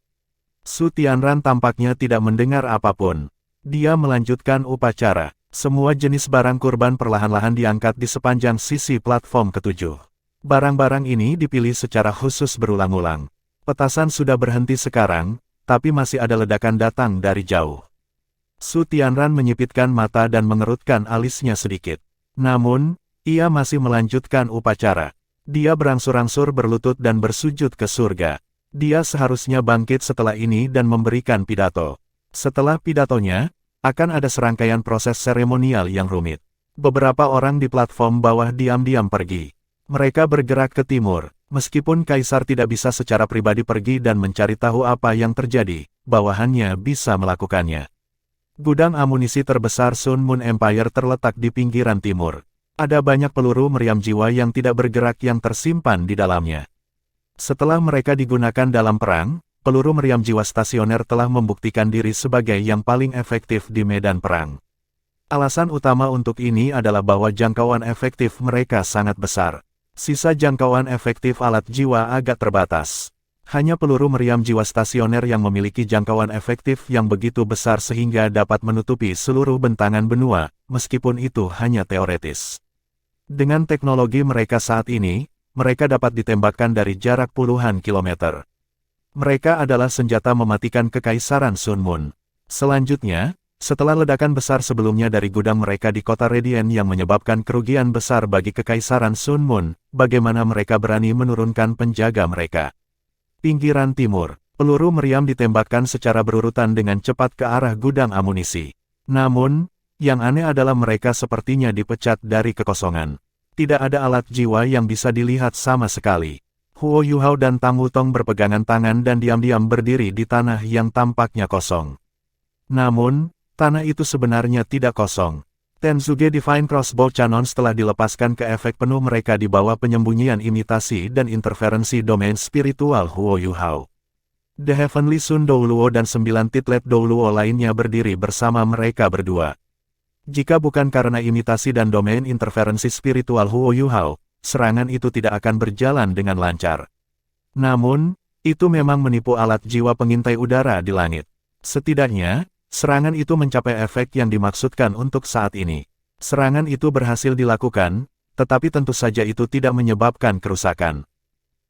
Su Tianran tampaknya tidak mendengar apapun. Dia melanjutkan upacara. Semua jenis barang kurban perlahan-lahan diangkat di sepanjang sisi platform ketujuh. Barang-barang ini dipilih secara khusus berulang-ulang. Petasan sudah berhenti sekarang, tapi masih ada ledakan datang dari jauh. Su Tianran menyipitkan mata dan mengerutkan alisnya sedikit. Namun, ia masih melanjutkan upacara. Dia berangsur-angsur berlutut dan bersujud ke surga. Dia seharusnya bangkit setelah ini dan memberikan pidato. Setelah pidatonya, akan ada serangkaian proses seremonial yang rumit. Beberapa orang di platform bawah diam-diam pergi. Mereka bergerak ke timur. Meskipun Kaisar tidak bisa secara pribadi pergi dan mencari tahu apa yang terjadi, bawahannya bisa melakukannya. Gudang amunisi terbesar Sun Moon Empire terletak di pinggiran timur. Ada banyak peluru meriam jiwa yang tidak bergerak yang tersimpan di dalamnya. Setelah mereka digunakan dalam perang, peluru meriam jiwa stasioner telah membuktikan diri sebagai yang paling efektif di medan perang. Alasan utama untuk ini adalah bahwa jangkauan efektif mereka sangat besar. Sisa jangkauan efektif alat jiwa agak terbatas. Hanya peluru meriam jiwa stasioner yang memiliki jangkauan efektif yang begitu besar sehingga dapat menutupi seluruh bentangan benua, meskipun itu hanya teoretis. Dengan teknologi mereka saat ini, mereka dapat ditembakkan dari jarak puluhan kilometer. Mereka adalah senjata mematikan kekaisaran Sun Moon. Selanjutnya, setelah ledakan besar sebelumnya dari gudang mereka di kota Radiant yang menyebabkan kerugian besar bagi kekaisaran Sun Moon, bagaimana mereka berani menurunkan penjaga mereka? Pinggiran timur, peluru meriam ditembakkan secara berurutan dengan cepat ke arah gudang amunisi. Namun, yang aneh adalah mereka sepertinya dipecat dari kekosongan. Tidak ada alat jiwa yang bisa dilihat sama sekali. Huo Yuhao dan Tang Wutong berpegangan tangan dan diam-diam berdiri di tanah yang tampaknya kosong. Namun, tanah itu sebenarnya tidak kosong. Tenzuge Divine Crossbow Cannons telah dilepaskan ke efek penuh mereka di bawah penyembunyian imitasi dan interferensi domain spiritual Huo Yuhao. The Heavenly Sun Douluo dan 9 Titlet Douluo lainnya berdiri bersama mereka berdua. Jika bukan karena imitasi dan domain interferensi spiritual Huo Yuhao, serangan itu tidak akan berjalan dengan lancar. Namun, itu memang menipu alat jiwa pengintai udara di langit. Setidaknya, serangan itu mencapai efek yang dimaksudkan untuk saat ini. Serangan itu berhasil dilakukan, tetapi tentu saja itu tidak menyebabkan kerusakan.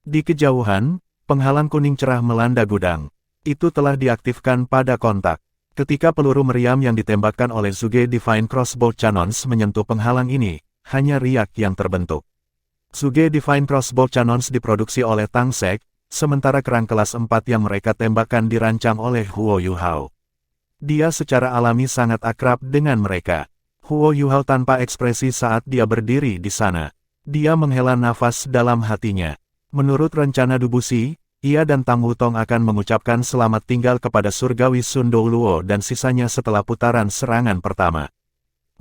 Di kejauhan, penghalang kuning cerah melanda gudang. Itu telah diaktifkan pada kontak. Ketika peluru meriam yang ditembakkan oleh Zuge Divine Crossbow Cannons menyentuh penghalang ini, hanya riak yang terbentuk. Zuge Divine Crossbow Cannons diproduksi oleh Tang Sek, sementara kerang kelas 4 yang mereka tembakkan dirancang oleh Huo Yuhao. Dia secara alami sangat akrab dengan mereka. Huo Yuhao tanpa ekspresi saat dia berdiri di sana. Dia menghela nafas dalam hatinya. Menurut rencana Dubushi, ia dan Tang Wutong akan mengucapkan selamat tinggal kepada Surgawi Sun Douluo dan sisanya setelah putaran serangan pertama.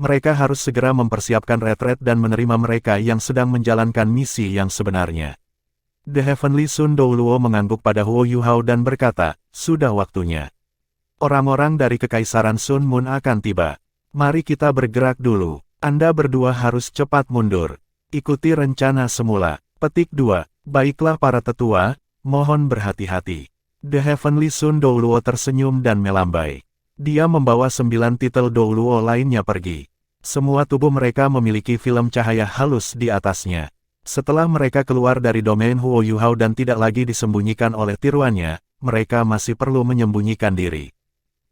Mereka harus segera mempersiapkan retret dan menerima mereka yang sedang menjalankan misi yang sebenarnya. The Heavenly Sun Douluo mengangguk pada Huo Yuhao dan berkata, sudah waktunya. Orang-orang dari Kekaisaran Sun Moon akan tiba. Mari kita bergerak dulu. Anda berdua harus cepat mundur. Ikuti rencana semula. Petik 2. Baiklah para tetua, mohon berhati-hati. The Heavenly Sun Douluo tersenyum dan melambai. Dia membawa 9 titel Douluo lainnya pergi. Semua tubuh mereka memiliki film cahaya halus di atasnya. Setelah mereka keluar dari domain Huo Yuhao dan tidak lagi disembunyikan oleh tiruannya, mereka masih perlu menyembunyikan diri.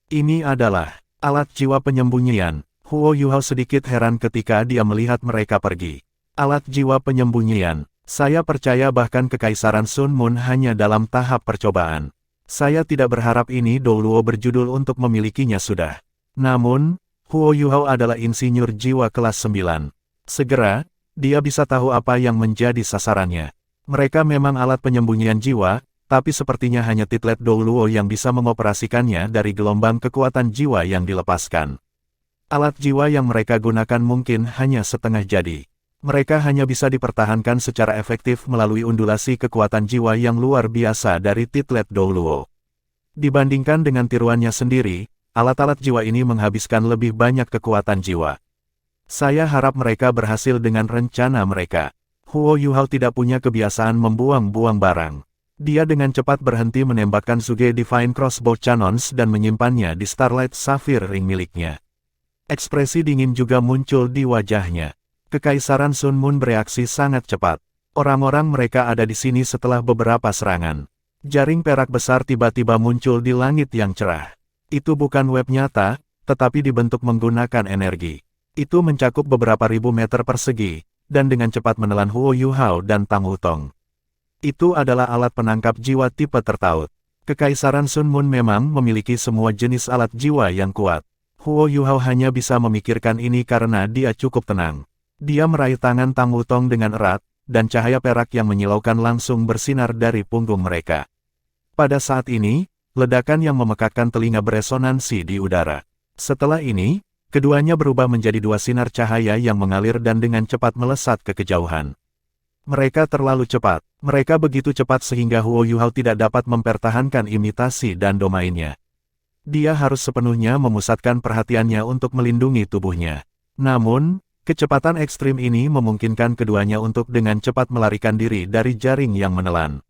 Ini adalah alat jiwa penyembunyian. Huo Yuhao sedikit heran ketika dia melihat mereka pergi. Alat jiwa penyembunyian. Saya percaya bahkan Kekaisaran Sun Moon hanya dalam tahap percobaan. Saya tidak berharap ini Douluo berjudul untuk memilikinya sudah. Namun, Huo Yuhao adalah insinyur jiwa kelas 9. Segera, dia bisa tahu apa yang menjadi sasarannya. Mereka memang alat penyembunyian jiwa, tapi sepertinya hanya Titlet Douluo yang bisa mengoperasikannya dari gelombang kekuatan jiwa yang dilepaskan. Alat jiwa yang mereka gunakan mungkin hanya setengah jadi. Mereka hanya bisa dipertahankan secara efektif melalui undulasi kekuatan jiwa yang luar biasa dari Titlet Douluo. Dibandingkan dengan tiruannya sendiri, alat-alat jiwa ini menghabiskan lebih banyak kekuatan jiwa. Saya harap mereka berhasil dengan rencana mereka. Huo Yuhao tidak punya kebiasaan membuang-buang barang. Dia dengan cepat berhenti menembakkan Suge Divine Crossbow Cannons dan menyimpannya di Starlight Sapphire Ring miliknya. Ekspresi dingin juga muncul di wajahnya. Kekaisaran Sun Moon bereaksi sangat cepat. Orang-orang mereka ada di sini setelah beberapa serangan. Jaring perak besar tiba-tiba muncul di langit yang cerah. Itu bukan web nyata, tetapi dibentuk menggunakan energi. Itu mencakup beberapa ribu meter persegi, dan dengan cepat menelan Huo Yuhao dan Tang Wutong. Itu adalah alat penangkap jiwa tipe tertaut. Kekaisaran Sun Moon memang memiliki semua jenis alat jiwa yang kuat. Huo Yuhao hanya bisa memikirkan ini karena dia cukup tenang. Dia meraih tangan Tang Wutong dengan erat, dan cahaya perak yang menyilaukan langsung bersinar dari punggung mereka. Pada saat ini, ledakan yang memekakkan telinga beresonansi di udara. Setelah ini, keduanya berubah menjadi dua sinar cahaya yang mengalir dan dengan cepat melesat ke kejauhan. Mereka terlalu cepat. Mereka begitu cepat sehingga Huo Yuhao tidak dapat mempertahankan imitasi dan domainnya. Dia harus sepenuhnya memusatkan perhatiannya untuk melindungi tubuhnya. Namun, kecepatan ekstrim ini memungkinkan keduanya untuk dengan cepat melarikan diri dari jaring yang menelan.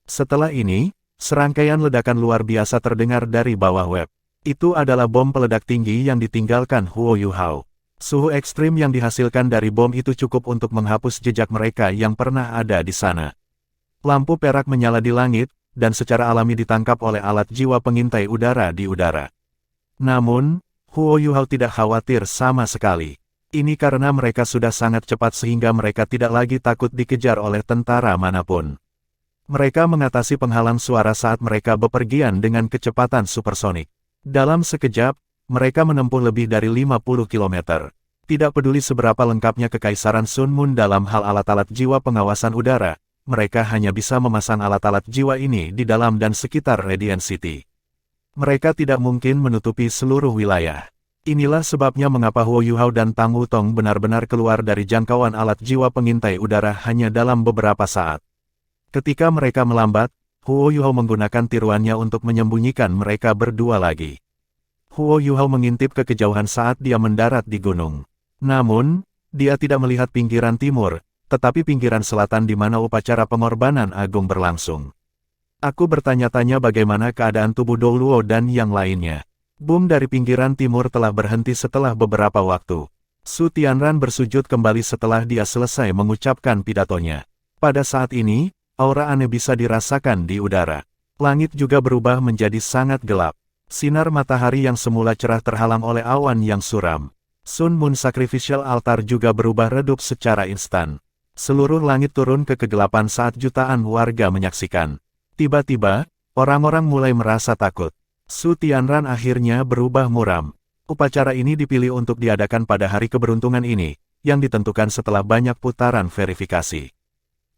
Setelah ini, serangkaian ledakan luar biasa terdengar dari bawah web. Itu adalah bom peledak tinggi yang ditinggalkan Huo Yuhao. Suhu ekstrim yang dihasilkan dari bom itu cukup untuk menghapus jejak mereka yang pernah ada di sana. Lampu perak menyala di langit, dan secara alami ditangkap oleh alat jiwa pengintai udara di udara. Namun, Huo Yuhao tidak khawatir sama sekali. Ini karena mereka sudah sangat cepat sehingga mereka tidak lagi takut dikejar oleh tentara manapun. Mereka mengatasi penghalang suara saat mereka bepergian dengan kecepatan supersonik. Dalam sekejap, mereka menempuh lebih dari 50 km. Tidak peduli seberapa lengkapnya Kekaisaran Sun Moon dalam hal alat-alat jiwa pengawasan udara, mereka hanya bisa memasang alat-alat jiwa ini di dalam dan sekitar Radiant City. Mereka tidak mungkin menutupi seluruh wilayah. Inilah sebabnya mengapa Huo Yuhao dan Tang Wutong benar-benar keluar dari jangkauan alat jiwa pengintai udara hanya dalam beberapa saat. Ketika mereka melambat, Huo Yuhao menggunakan tiruannya untuk menyembunyikan mereka berdua lagi. Huo Yuhao mengintip ke kejauhan saat dia mendarat di gunung. Namun, dia tidak melihat pinggiran timur, tetapi pinggiran selatan di mana upacara pengorbanan agung berlangsung. Aku bertanya-tanya bagaimana keadaan tubuh Dou Luo dan yang lainnya. Bom dari pinggiran timur telah berhenti setelah beberapa waktu. Su Tianran bersujud kembali setelah dia selesai mengucapkan pidatonya. Pada saat ini, aura aneh bisa dirasakan di udara. Langit juga berubah menjadi sangat gelap. Sinar matahari yang semula cerah terhalang oleh awan yang suram. Sun Moon Sacrificial Altar juga berubah redup secara instan. Seluruh langit turun ke kegelapan saat jutaan warga menyaksikan. Tiba-tiba, orang-orang mulai merasa takut. Su Tianran akhirnya berubah muram. Upacara ini dipilih untuk diadakan pada hari keberuntungan ini, yang ditentukan setelah banyak putaran verifikasi.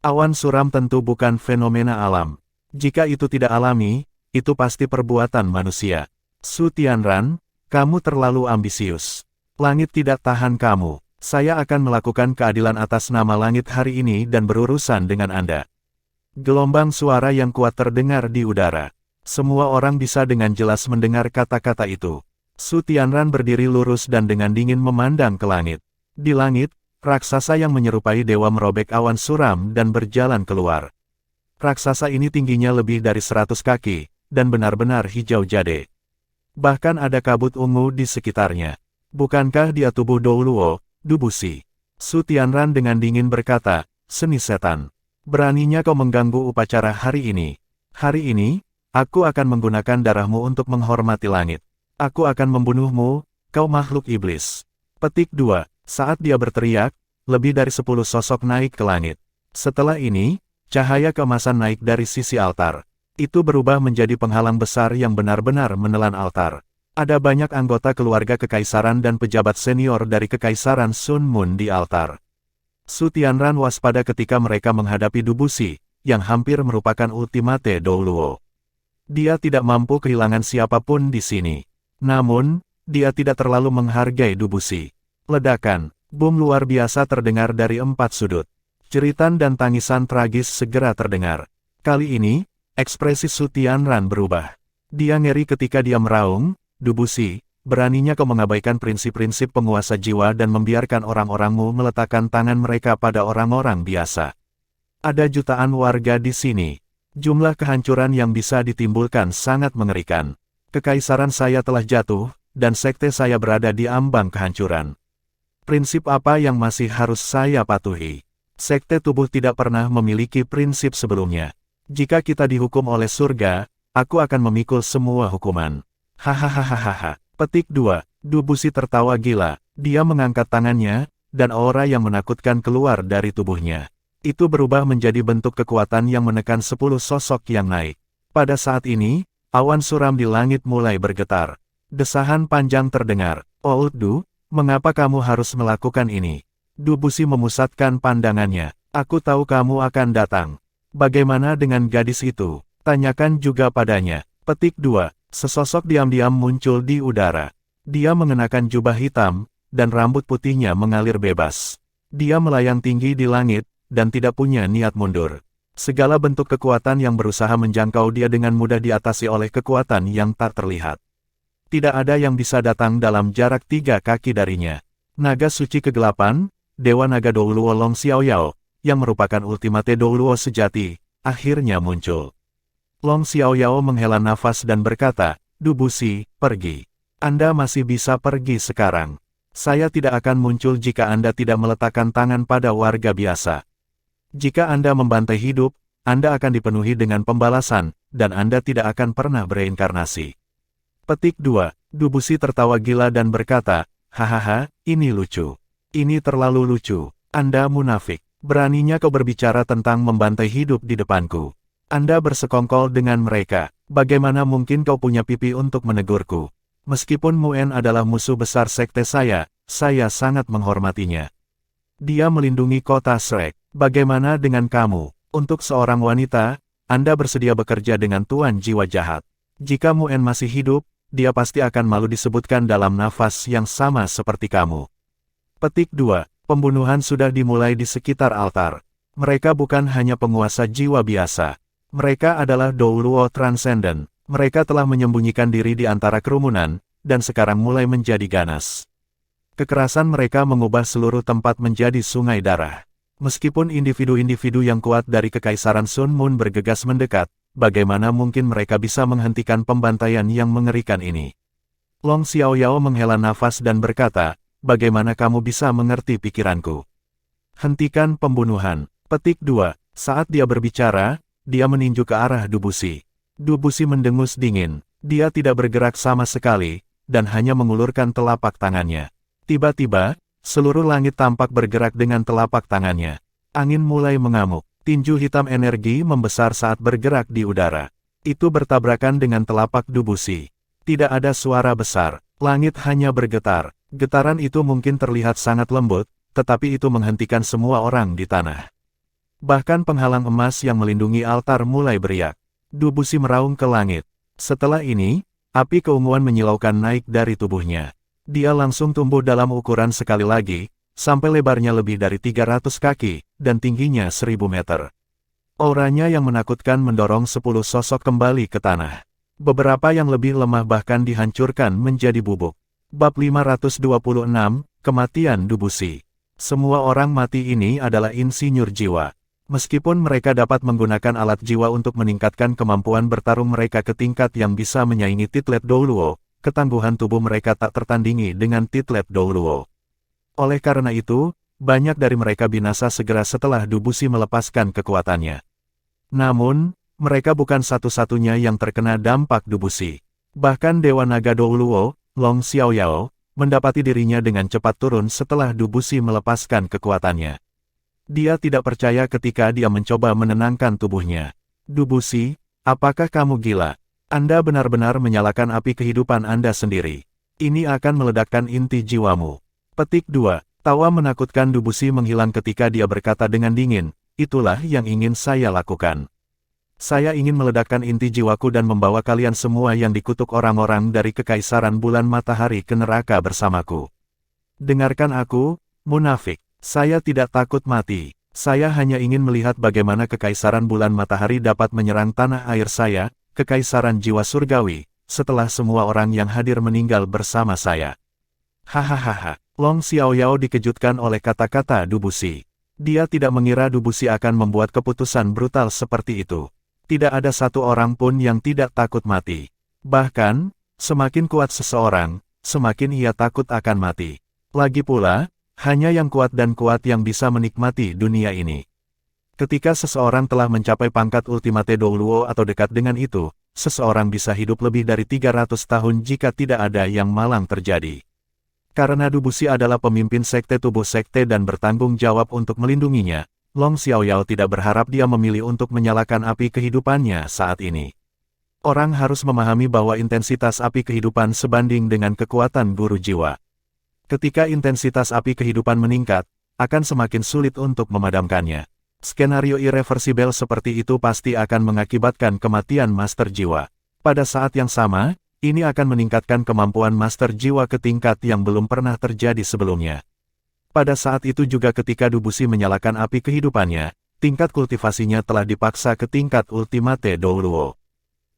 Awan suram tentu bukan fenomena alam. Jika itu tidak alami, itu pasti perbuatan manusia. Su Tianran, kamu terlalu ambisius. Langit tidak tahan kamu. Saya akan melakukan keadilan atas nama langit hari ini dan berurusan dengan Anda. Gelombang suara yang kuat terdengar di udara. Semua orang bisa dengan jelas mendengar kata-kata itu. Su Tianran berdiri lurus dan dengan dingin memandang ke langit. Di langit, raksasa yang menyerupai dewa merobek awan suram dan berjalan keluar. Raksasa ini tingginya lebih dari 100 kaki, dan benar-benar hijau jade. Bahkan ada kabut ungu di sekitarnya. Bukankah dia tubuh Dou Luo, Dubusi? Su Tianran dengan dingin berkata, seni setan. Beraninya kau mengganggu upacara hari ini. Hari ini, aku akan menggunakan darahmu untuk menghormati langit. Aku akan membunuhmu, kau makhluk iblis. Petik 2. Saat dia berteriak, lebih dari 10 sosok naik ke langit. Setelah ini, cahaya keemasan naik dari sisi altar. Itu berubah menjadi penghalang besar yang benar-benar menelan altar. Ada banyak anggota keluarga kekaisaran dan pejabat senior dari Kekaisaran Sun Moon di altar. Su Tianran waspada ketika mereka menghadapi Dubusi, yang hampir merupakan ultimate Dou Luo. Dia tidak mampu kehilangan siapapun di sini. Namun, dia tidak terlalu menghargai Dubusi. Ledakan, bom luar biasa terdengar dari 4 sudut. Jeritan dan tangisan tragis segera terdengar. Kali ini, ekspresi Su Tianran berubah. Dia ngeri ketika dia meraung, Dubusi, Beraninya kau mengabaikan prinsip-prinsip penguasa jiwa dan membiarkan orang-orangmu meletakkan tangan mereka pada orang-orang biasa. Ada jutaan warga di sini. Jumlah kehancuran yang bisa ditimbulkan sangat mengerikan. Kekaisaran saya telah jatuh, dan sekte saya berada di ambang kehancuran. Prinsip apa yang masih harus saya patuhi? Sekte tubuh tidak pernah memiliki prinsip sebelumnya. Jika kita dihukum oleh surga, aku akan memikul semua hukuman. Hahaha. Petik 2. Dubusi tertawa gila. Dia mengangkat tangannya, dan aura yang menakutkan keluar dari tubuhnya. Itu berubah menjadi bentuk kekuatan yang menekan 10 sosok yang naik. Pada saat ini, awan suram di langit mulai bergetar. Desahan panjang terdengar. Old Du, mengapa kamu harus melakukan ini? Dubusi memusatkan pandangannya. Aku tahu kamu akan datang. Bagaimana dengan gadis itu? Tanyakan juga padanya. Petik 2. Sesosok diam-diam muncul di udara. Dia mengenakan jubah hitam, dan rambut putihnya mengalir bebas. Dia melayang tinggi di langit, dan tidak punya niat mundur. Segala bentuk kekuatan yang berusaha menjangkau dia dengan mudah diatasi oleh kekuatan yang tak terlihat. Tidak ada yang bisa datang dalam jarak 3 kaki darinya. Naga suci kegelapan, Dewa Naga Douluo Long Xiaoyao, yang merupakan ultimate Douluo sejati, akhirnya muncul. Long Xiaoyao menghela nafas dan berkata, Dubusi, pergi. Anda masih bisa pergi sekarang. Saya tidak akan muncul jika Anda tidak meletakkan tangan pada warga biasa. Jika Anda membantai hidup, Anda akan dipenuhi dengan pembalasan, dan Anda tidak akan pernah bereinkarnasi. Petik 2. Dubusi tertawa gila dan berkata, hahaha, ini lucu. Ini terlalu lucu. Anda munafik. Beraninya kau berbicara tentang membantai hidup di depanku. Anda bersekongkol dengan mereka. Bagaimana mungkin kau punya pipi untuk menegurku? Meskipun Muen adalah musuh besar sekte saya sangat menghormatinya. Dia melindungi kota Shrek. Bagaimana dengan kamu? Untuk seorang wanita, Anda bersedia bekerja dengan tuan jiwa jahat. Jika Muen masih hidup, dia pasti akan malu disebutkan dalam nafas yang sama seperti kamu. Petik 2. Pembunuhan sudah dimulai di sekitar altar. Mereka bukan hanya penguasa jiwa biasa. Mereka adalah Douluo Transcendent. Mereka telah menyembunyikan diri di antara kerumunan, dan sekarang mulai menjadi ganas. Kekerasan mereka mengubah seluruh tempat menjadi sungai darah. Meskipun individu-individu yang kuat dari Kekaisaran Sun Moon bergegas mendekat, bagaimana mungkin mereka bisa menghentikan pembantaian yang mengerikan ini? Long Xiaoyao menghela nafas dan berkata, bagaimana kamu bisa mengerti pikiranku? Hentikan pembunuhan. Petik 2. Saat dia berbicara, dia meninju ke arah Dubusi. Dubusi mendengus dingin. Dia tidak bergerak sama sekali, dan hanya mengulurkan telapak tangannya. Tiba-tiba, seluruh langit tampak bergerak dengan telapak tangannya. Angin mulai mengamuk. Tinju hitam energi membesar saat bergerak di udara. Itu bertabrakan dengan telapak Dubusi. Tidak ada suara besar. Langit hanya bergetar. Getaran itu mungkin terlihat sangat lembut, tetapi itu menghentikan semua orang di tanah. Bahkan penghalang emas yang melindungi altar mulai beriak. Dubusi meraung ke langit. Setelah ini, api keunguan menyilaukan naik dari tubuhnya. Dia langsung tumbuh dalam ukuran sekali lagi, sampai lebarnya lebih dari 300 kaki, dan tingginya 1000 meter. Auranya yang menakutkan mendorong 10 sosok kembali ke tanah. Beberapa yang lebih lemah bahkan dihancurkan menjadi bubuk. Bab 526, Kematian Dubusi. Semua orang mati ini adalah insinyur jiwa. Meskipun mereka dapat menggunakan alat jiwa untuk meningkatkan kemampuan bertarung mereka ke tingkat yang bisa menyaingi Titlet Douluo, ketangguhan tubuh mereka tak tertandingi dengan Titlet Douluo. Oleh karena itu, banyak dari mereka binasa segera setelah Dubusi melepaskan kekuatannya. Namun, mereka bukan satu-satunya yang terkena dampak Dubusi. Bahkan Dewa Naga Douluo, Long Xiaoyao, mendapati dirinya dengan cepat turun setelah Dubusi melepaskan kekuatannya. Dia tidak percaya ketika dia mencoba menenangkan tubuhnya. Dubusi, apakah kamu gila? Anda benar-benar menyalakan api kehidupan Anda sendiri. Ini akan meledakkan inti jiwamu. Petik 2. Tawa menakutkan Dubusi menghilang ketika dia berkata dengan dingin, itulah yang ingin saya lakukan. Saya ingin meledakkan inti jiwaku dan membawa kalian semua yang dikutuk orang-orang dari Kekaisaran Bulan Matahari ke neraka bersamaku. Dengarkan aku, munafik. Saya tidak takut mati. Saya hanya ingin melihat bagaimana Kekaisaran Bulan Matahari dapat menyerang tanah air saya, Kekaisaran Jiwa Surgawi, setelah semua orang yang hadir meninggal bersama saya. Hahaha. Long Xiaoyao dikejutkan oleh kata-kata Dubushi. Dia tidak mengira Dubushi akan membuat keputusan brutal seperti itu. Tidak ada satu orang pun yang tidak takut mati. Bahkan, semakin kuat seseorang, semakin ia takut akan mati. Lagi pula, hanya yang kuat dan kuat yang bisa menikmati dunia ini. Ketika seseorang telah mencapai pangkat Ultimate Douluo atau dekat dengan itu, seseorang bisa hidup lebih dari 300 tahun jika tidak ada yang malang terjadi. Karena Dubushi adalah pemimpin sekte tubuh sekte dan bertanggung jawab untuk melindunginya, Long Xiaoyao tidak berharap dia memilih untuk menyalakan api kehidupannya saat ini. Orang harus memahami bahwa intensitas api kehidupan sebanding dengan kekuatan guru jiwa. Ketika intensitas api kehidupan meningkat, akan semakin sulit untuk memadamkannya. Skenario irreversibel seperti itu pasti akan mengakibatkan kematian master jiwa. Pada saat yang sama, ini akan meningkatkan kemampuan master jiwa ke tingkat yang belum pernah terjadi sebelumnya. Pada saat itu juga ketika Dubushi menyalakan api kehidupannya, tingkat kultivasinya telah dipaksa ke tingkat Ultimate Douluo.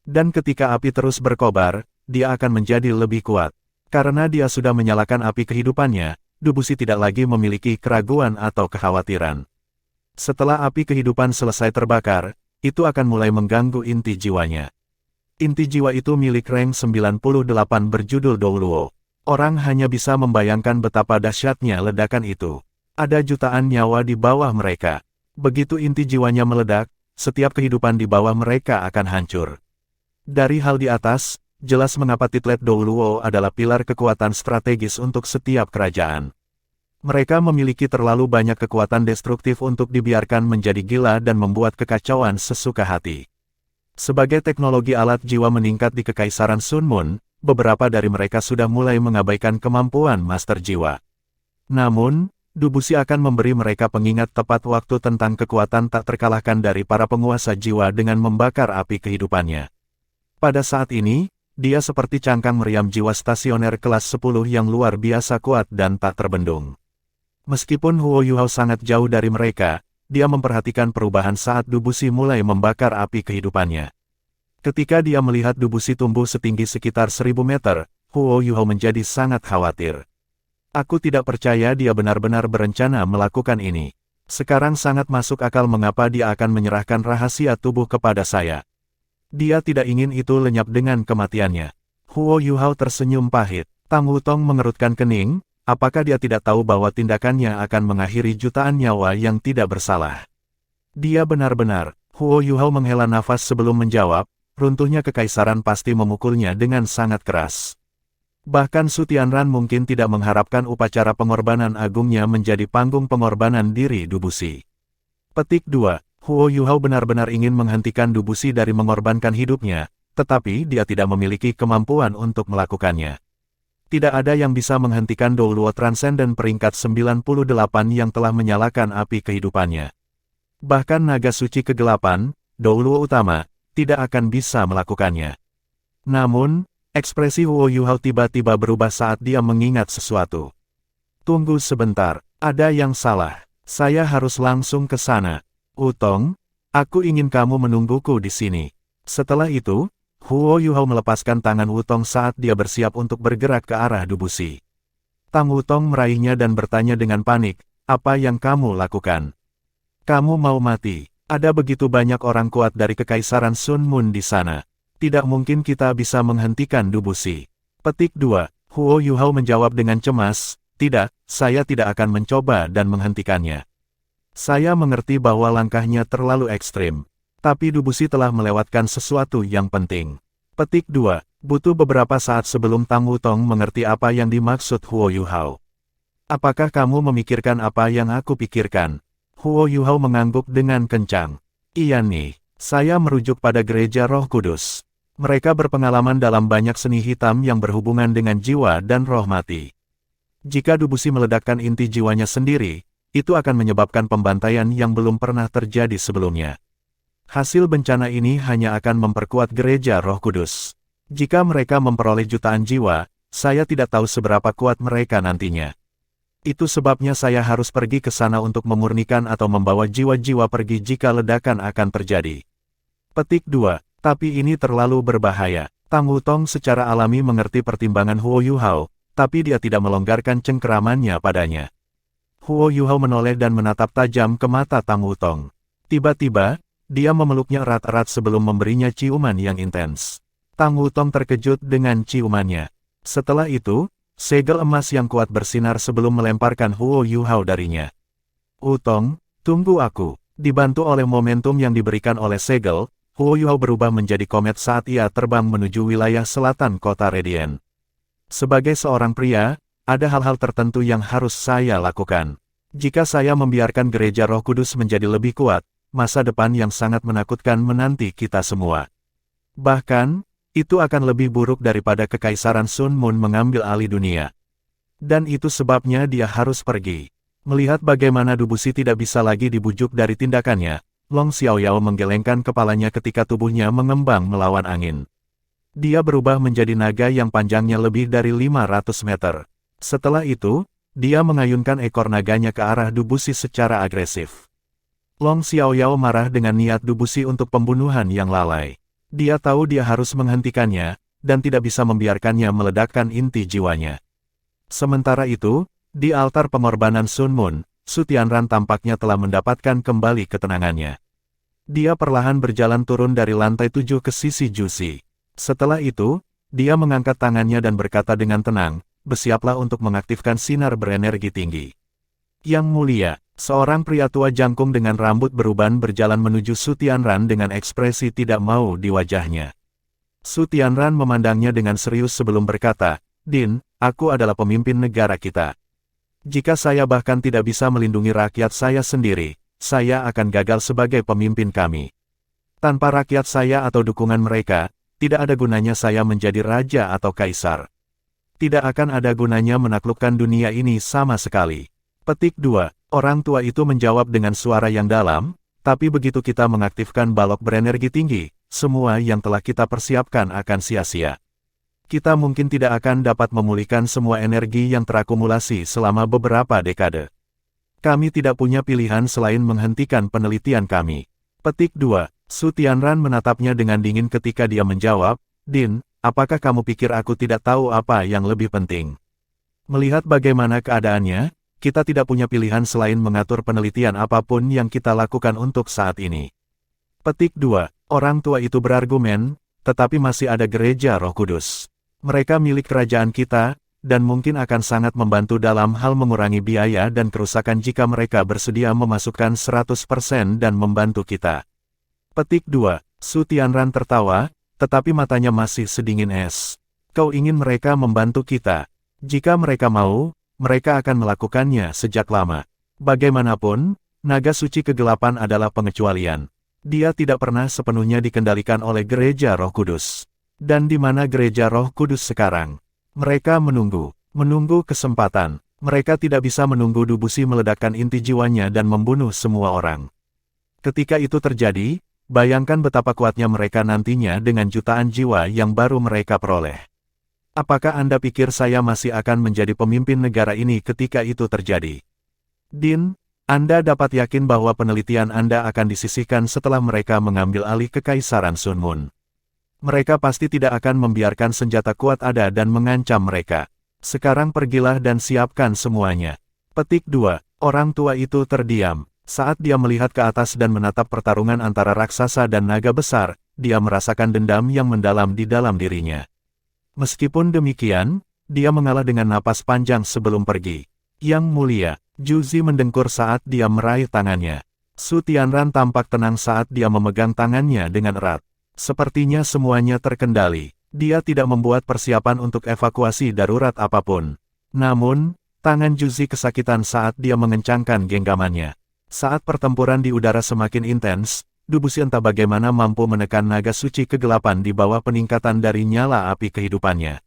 Dan ketika api terus berkobar, dia akan menjadi lebih kuat. Karena dia sudah menyalakan api kehidupannya, Dubushi tidak lagi memiliki keraguan atau kekhawatiran. Setelah api kehidupan selesai terbakar, itu akan mulai mengganggu inti jiwanya. Inti jiwa itu milik rank 98 berjudul Douluo. Orang hanya bisa membayangkan betapa dahsyatnya ledakan itu. Ada jutaan nyawa di bawah mereka. Begitu inti jiwanya meledak, setiap kehidupan di bawah mereka akan hancur. Dari hal di atas, jelas mengapa Titlet Douluo adalah pilar kekuatan strategis untuk setiap kerajaan. Mereka memiliki terlalu banyak kekuatan destruktif untuk dibiarkan menjadi gila dan membuat kekacauan sesuka hati. Sebagai teknologi alat jiwa meningkat di Kekaisaran Sun Moon, beberapa dari mereka sudah mulai mengabaikan kemampuan master jiwa. Namun, Dubushi akan memberi mereka pengingat tepat waktu tentang kekuatan tak terkalahkan dari para penguasa jiwa dengan membakar api kehidupannya. Pada saat ini, dia seperti cangkang meriam jiwa stasioner kelas 10 yang luar biasa kuat dan tak terbendung. Meskipun Huo Yuhao sangat jauh dari mereka, dia memperhatikan perubahan saat Dubushi mulai membakar api kehidupannya. Ketika dia melihat Dubushi tumbuh setinggi sekitar 1000 meter, Huo Yuhao menjadi sangat khawatir. Aku tidak percaya dia benar-benar berencana melakukan ini. Sekarang sangat masuk akal mengapa dia akan menyerahkan rahasia tubuh kepada saya. Dia tidak ingin itu lenyap dengan kematiannya. Huo Yuhao tersenyum pahit. Tang Wutong mengerutkan kening. Apakah dia tidak tahu bahwa tindakannya akan mengakhiri jutaan nyawa yang tidak bersalah? Dia benar-benar. Huo Yuhao menghela nafas sebelum menjawab, runtuhnya kekaisaran pasti memukulnya dengan sangat keras. Bahkan Su Tianran mungkin tidak mengharapkan upacara pengorbanan agungnya menjadi panggung pengorbanan diri Dubushi. Petik 2. Huo Yuhao benar-benar ingin menghentikan Dubushi dari mengorbankan hidupnya, tetapi dia tidak memiliki kemampuan untuk melakukannya. Tidak ada yang bisa menghentikan Douluo Transcendent peringkat 98 yang telah menyalakan api kehidupannya. Bahkan naga suci kegelapan, Douluo utama, tidak akan bisa melakukannya. Namun, ekspresi Huo Yuhao tiba-tiba berubah saat dia mengingat sesuatu. Tunggu sebentar, ada yang salah. Saya harus langsung ke sana. Wutong, aku ingin kamu menungguku di sini. Setelah itu, Huo Yuhao melepaskan tangan Wutong saat dia bersiap untuk bergerak ke arah Dubushi. Tang Wutong meraihnya dan bertanya dengan panik, apa yang kamu lakukan? Kamu mau mati? Ada begitu banyak orang kuat dari Kekaisaran Sun Moon di sana. Tidak mungkin kita bisa menghentikan Dubushi. Petik 2. Huo Yuhao menjawab dengan cemas, tidak, saya tidak akan mencoba dan menghentikannya. Saya mengerti bahwa langkahnya terlalu ekstrim. Tapi Dubushi telah melewatkan sesuatu yang penting. Petik 2. Butuh beberapa saat sebelum Tang Wutong mengerti apa yang dimaksud Huo Yuhao. Apakah kamu memikirkan apa yang aku pikirkan? Huo Yuhao mengangguk dengan kencang. Iya nih, saya merujuk pada Gereja Roh Kudus. Mereka berpengalaman dalam banyak seni hitam yang berhubungan dengan jiwa dan roh mati. Jika Dubushi meledakkan inti jiwanya sendiri, itu akan menyebabkan pembantaian yang belum pernah terjadi sebelumnya. Hasil bencana ini hanya akan memperkuat Gereja Roh Kudus. Jika mereka memperoleh jutaan jiwa, saya tidak tahu seberapa kuat mereka nantinya. Itu sebabnya saya harus pergi ke sana untuk memurnikan atau membawa jiwa-jiwa pergi jika ledakan akan terjadi. Petik 2. Tapi ini terlalu berbahaya. Tang Wutong secara alami mengerti pertimbangan Huo Yuhao, tapi dia tidak melonggarkan cengkeramannya padanya. Huo Yuhao menoleh dan menatap tajam ke mata Tang Wutong. Tiba-tiba, dia memeluknya erat-erat sebelum memberinya ciuman yang intens. Tang Wutong terkejut dengan ciumannya. Setelah itu, segel emas yang kuat bersinar sebelum melemparkan Huo Yuhao darinya. Wutong, tunggu aku. Dibantu oleh momentum yang diberikan oleh segel, Huo Yuhao berubah menjadi komet saat ia terbang menuju wilayah selatan kota Radiant. Sebagai seorang pria, ada hal-hal tertentu yang harus saya lakukan. Jika saya membiarkan gereja Roh Kudus menjadi lebih kuat, masa depan yang sangat menakutkan menanti kita semua. Bahkan, itu akan lebih buruk daripada Kekaisaran Sun Moon mengambil alih dunia. Dan itu sebabnya dia harus pergi. Melihat bagaimana Dubushi tidak bisa lagi dibujuk dari tindakannya, Long Xiaoyao menggelengkan kepalanya ketika tubuhnya mengembang melawan angin. Dia berubah menjadi naga yang panjangnya lebih dari 500 meter. Setelah itu, dia mengayunkan ekor naganya ke arah Dubushi secara agresif. Long Xiaoyao marah dengan niat Dubushi untuk pembunuhan yang lalai. Dia tahu dia harus menghentikannya, dan tidak bisa membiarkannya meledakkan inti jiwanya. Sementara itu, di altar pengorbanan Sun Moon, Su Tianran tampaknya telah mendapatkan kembali ketenangannya. Dia perlahan berjalan turun dari lantai 7 ke sisi Jusi. Setelah itu, dia mengangkat tangannya dan berkata dengan tenang, bersiaplah untuk mengaktifkan sinar berenergi tinggi. Yang mulia, seorang pria tua jangkung dengan rambut beruban berjalan menuju Su Tianran dengan ekspresi tidak mau di wajahnya. Su Tianran memandangnya dengan serius sebelum berkata, Din, aku adalah pemimpin negara kita. Jika saya bahkan tidak bisa melindungi rakyat saya sendiri, saya akan gagal sebagai pemimpin kami. Tanpa rakyat saya atau dukungan mereka, tidak ada gunanya saya menjadi raja atau kaisar. Tidak akan ada gunanya menaklukkan dunia ini sama sekali. Petik 2. Orang tua itu menjawab dengan suara yang dalam, tapi begitu kita mengaktifkan balok berenergi tinggi, semua yang telah kita persiapkan akan sia-sia. Kita mungkin tidak akan dapat memulihkan semua energi yang terakumulasi selama beberapa dekade. Kami tidak punya pilihan selain menghentikan penelitian kami. Petik 2. Su Tianran menatapnya dengan dingin ketika dia menjawab, Din, apakah kamu pikir aku tidak tahu apa yang lebih penting? Melihat bagaimana keadaannya, kita tidak punya pilihan selain mengatur penelitian apapun yang kita lakukan untuk saat ini. Petik 2. Orang tua itu berargumen, tetapi masih ada gereja Roh Kudus. Mereka milik kerajaan kita, dan mungkin akan sangat membantu dalam hal mengurangi biaya dan kerusakan jika mereka bersedia memasukkan 100% dan membantu kita. Petik 2. Su Tianran tertawa, tetapi matanya masih sedingin es. Kau ingin mereka membantu kita? Jika mereka mau, mereka akan melakukannya sejak lama. Bagaimanapun, naga suci kegelapan adalah pengecualian. Dia tidak pernah sepenuhnya dikendalikan oleh gereja Roh Kudus. Dan di mana gereja Roh Kudus sekarang? Mereka menunggu kesempatan. Mereka tidak bisa menunggu Dubushi meledakkan inti jiwanya dan membunuh semua orang. Ketika itu terjadi, bayangkan betapa kuatnya mereka nantinya dengan jutaan jiwa yang baru mereka peroleh. Apakah Anda pikir saya masih akan menjadi pemimpin negara ini ketika itu terjadi? Din, Anda dapat yakin bahwa penelitian Anda akan disisihkan setelah mereka mengambil alih Kekaisaran Sun Moon. Mereka pasti tidak akan membiarkan senjata kuat ada dan mengancam mereka. Sekarang pergilah dan siapkan semuanya. Petik 2. Orang tua itu terdiam. Saat dia melihat ke atas dan menatap pertarungan antara raksasa dan naga besar, dia merasakan dendam yang mendalam di dalam dirinya. Meskipun demikian, dia mengalah dengan napas panjang sebelum pergi. Yang mulia, Juzi mendengkur saat dia meraih tangannya. Su Tianran tampak tenang saat dia memegang tangannya dengan erat. Sepertinya semuanya terkendali. Dia tidak membuat persiapan untuk evakuasi darurat apapun. Namun, tangan Juzi kesakitan saat dia mengencangkan genggamannya. Saat pertempuran di udara semakin intens, Dubushi entah bagaimana mampu menekan naga suci kegelapan di bawah peningkatan dari nyala api kehidupannya.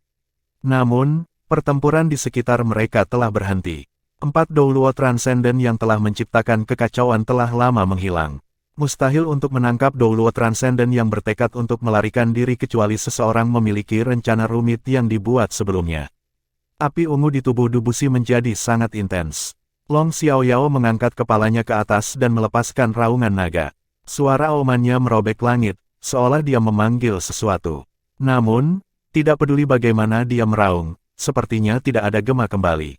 Namun, pertempuran di sekitar mereka telah berhenti. 4 Douluo Transcendent yang telah menciptakan kekacauan telah lama menghilang. Mustahil untuk menangkap Douluo Transcendent yang bertekad untuk melarikan diri kecuali seseorang memiliki rencana rumit yang dibuat sebelumnya. Api ungu di tubuh Dubushi menjadi sangat intens. Long Xiaoyao mengangkat kepalanya ke atas dan melepaskan raungan naga. Suara aumannya merobek langit, seolah dia memanggil sesuatu. Namun, tidak peduli bagaimana dia meraung, sepertinya tidak ada gema kembali.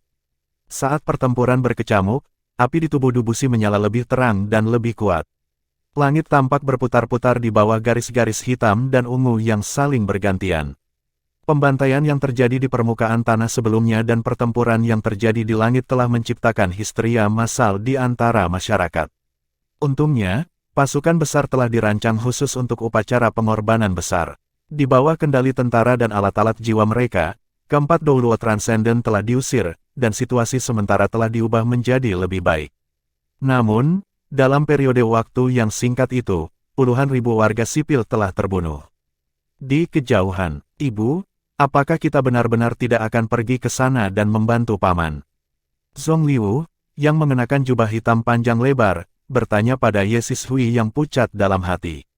Saat pertempuran berkecamuk, api di tubuh Dubusi menyala lebih terang dan lebih kuat. Langit tampak berputar-putar di bawah garis-garis hitam dan ungu yang saling bergantian. Pembantaian yang terjadi di permukaan tanah sebelumnya dan pertempuran yang terjadi di langit telah menciptakan histeria massal di antara masyarakat. Untungnya, pasukan besar telah dirancang khusus untuk upacara pengorbanan besar. Di bawah kendali tentara dan alat-alat jiwa mereka, keempat Douluo Transcendent telah diusir, dan situasi sementara telah diubah menjadi lebih baik. Namun, dalam periode waktu yang singkat itu, puluhan ribu warga sipil telah terbunuh. Di kejauhan, Ibu, apakah kita benar-benar tidak akan pergi ke sana dan membantu Paman? Zhong Liu, yang mengenakan jubah hitam panjang lebar, bertanya pada Ye Sishui yang pucat dalam hati.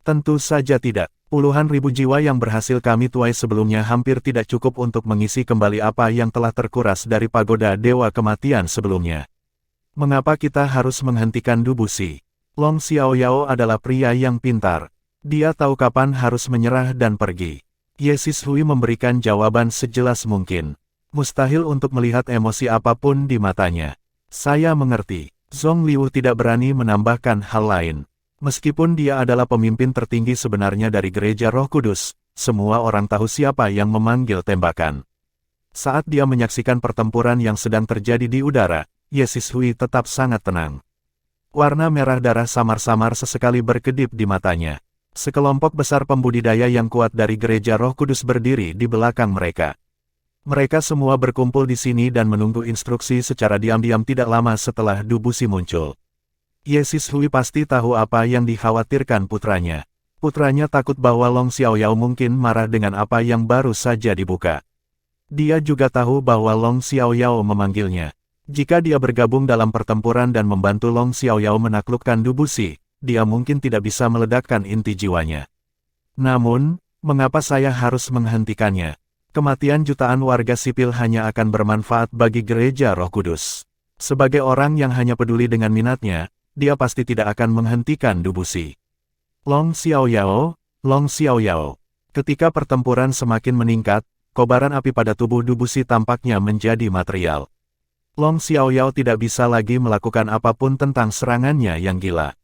Tentu saja tidak. Puluhan ribu jiwa yang berhasil kami tuai sebelumnya hampir tidak cukup untuk mengisi kembali apa yang telah terkuras dari pagoda Dewa Kematian sebelumnya. Mengapa kita harus menghentikan Dubusi? Long Xiaoyao adalah pria yang pintar. Dia tahu kapan harus menyerah dan pergi. Ye Sishui memberikan jawaban sejelas mungkin. Mustahil untuk melihat emosi apapun di matanya. Saya mengerti. Zhong Liu tidak berani menambahkan hal lain. Meskipun dia adalah pemimpin tertinggi sebenarnya dari Gereja Roh Kudus, semua orang tahu siapa yang memanggil tembakan. Saat dia menyaksikan pertempuran yang sedang terjadi di udara, Ye Sishui tetap sangat tenang. Warna merah darah samar-samar sesekali berkedip di matanya. Sekelompok besar pembudidaya yang kuat dari Gereja Roh Kudus berdiri di belakang mereka. Mereka semua berkumpul di sini dan menunggu instruksi secara diam-diam tidak lama setelah Dubusi muncul. Ye Sishui pasti tahu apa yang dikhawatirkan putranya. Putranya takut bahwa Long Xiaoyao mungkin marah dengan apa yang baru saja dibuka. Dia juga tahu bahwa Long Xiaoyao memanggilnya. Jika dia bergabung dalam pertempuran dan membantu Long Xiaoyao menaklukkan Dubusi, dia mungkin tidak bisa meledakkan inti jiwanya. Namun, mengapa saya harus menghentikannya? Kematian jutaan warga sipil hanya akan bermanfaat bagi Gereja Roh Kudus. Sebagai orang yang hanya peduli dengan minatnya, dia pasti tidak akan menghentikan Dubusi. Long Xiaoyao, Long Xiaoyao. Ketika pertempuran semakin meningkat, kobaran api pada tubuh Dubusi tampaknya menjadi material. Long Xiaoyao tidak bisa lagi melakukan apapun tentang serangannya yang gila.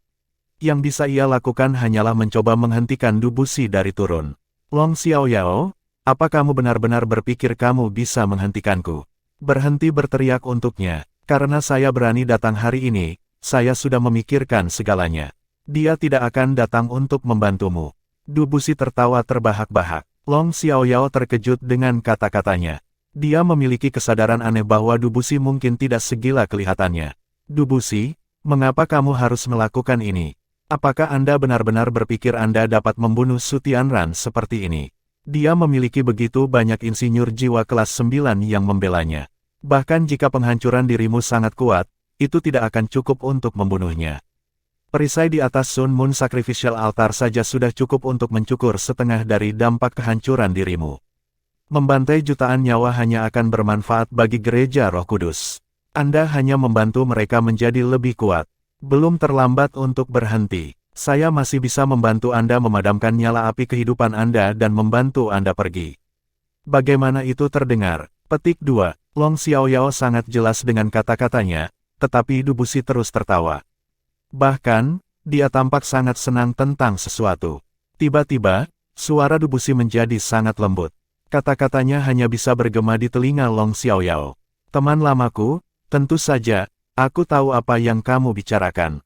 Yang bisa ia lakukan hanyalah mencoba menghentikan Dubusi dari turun. Long Xiaoyao, apa kamu benar-benar berpikir kamu bisa menghentikanku? Berhenti berteriak untuknya, karena saya berani datang hari ini, saya sudah memikirkan segalanya. Dia tidak akan datang untuk membantumu. Dubusi tertawa terbahak-bahak. Long Xiaoyao terkejut dengan kata-katanya. Dia memiliki kesadaran aneh bahwa Dubusi mungkin tidak segila kelihatannya. Dubusi, mengapa kamu harus melakukan ini? Apakah Anda benar-benar berpikir Anda dapat membunuh Su Tianran seperti ini? Dia memiliki begitu banyak insinyur jiwa kelas 9 yang membelanya. Bahkan jika penghancuran dirimu sangat kuat, itu tidak akan cukup untuk membunuhnya. Perisai di atas Sun Moon Sacrificial Altar saja sudah cukup untuk mencukur setengah dari dampak kehancuran dirimu. Membantai jutaan nyawa hanya akan bermanfaat bagi Gereja Roh Kudus. Anda hanya membantu mereka menjadi lebih kuat. Belum terlambat untuk berhenti. Saya masih bisa membantu Anda memadamkan nyala api kehidupan Anda dan membantu Anda pergi. Bagaimana itu terdengar? Petik 2. Long Xiaoyao sangat jelas dengan kata-katanya, tetapi Dubusi terus tertawa. Bahkan, dia tampak sangat senang tentang sesuatu. Tiba-tiba, suara Dubusi menjadi sangat lembut. Kata-katanya hanya bisa bergema di telinga Long Xiaoyao. Teman lamaku, tentu saja, aku tahu apa yang kamu bicarakan.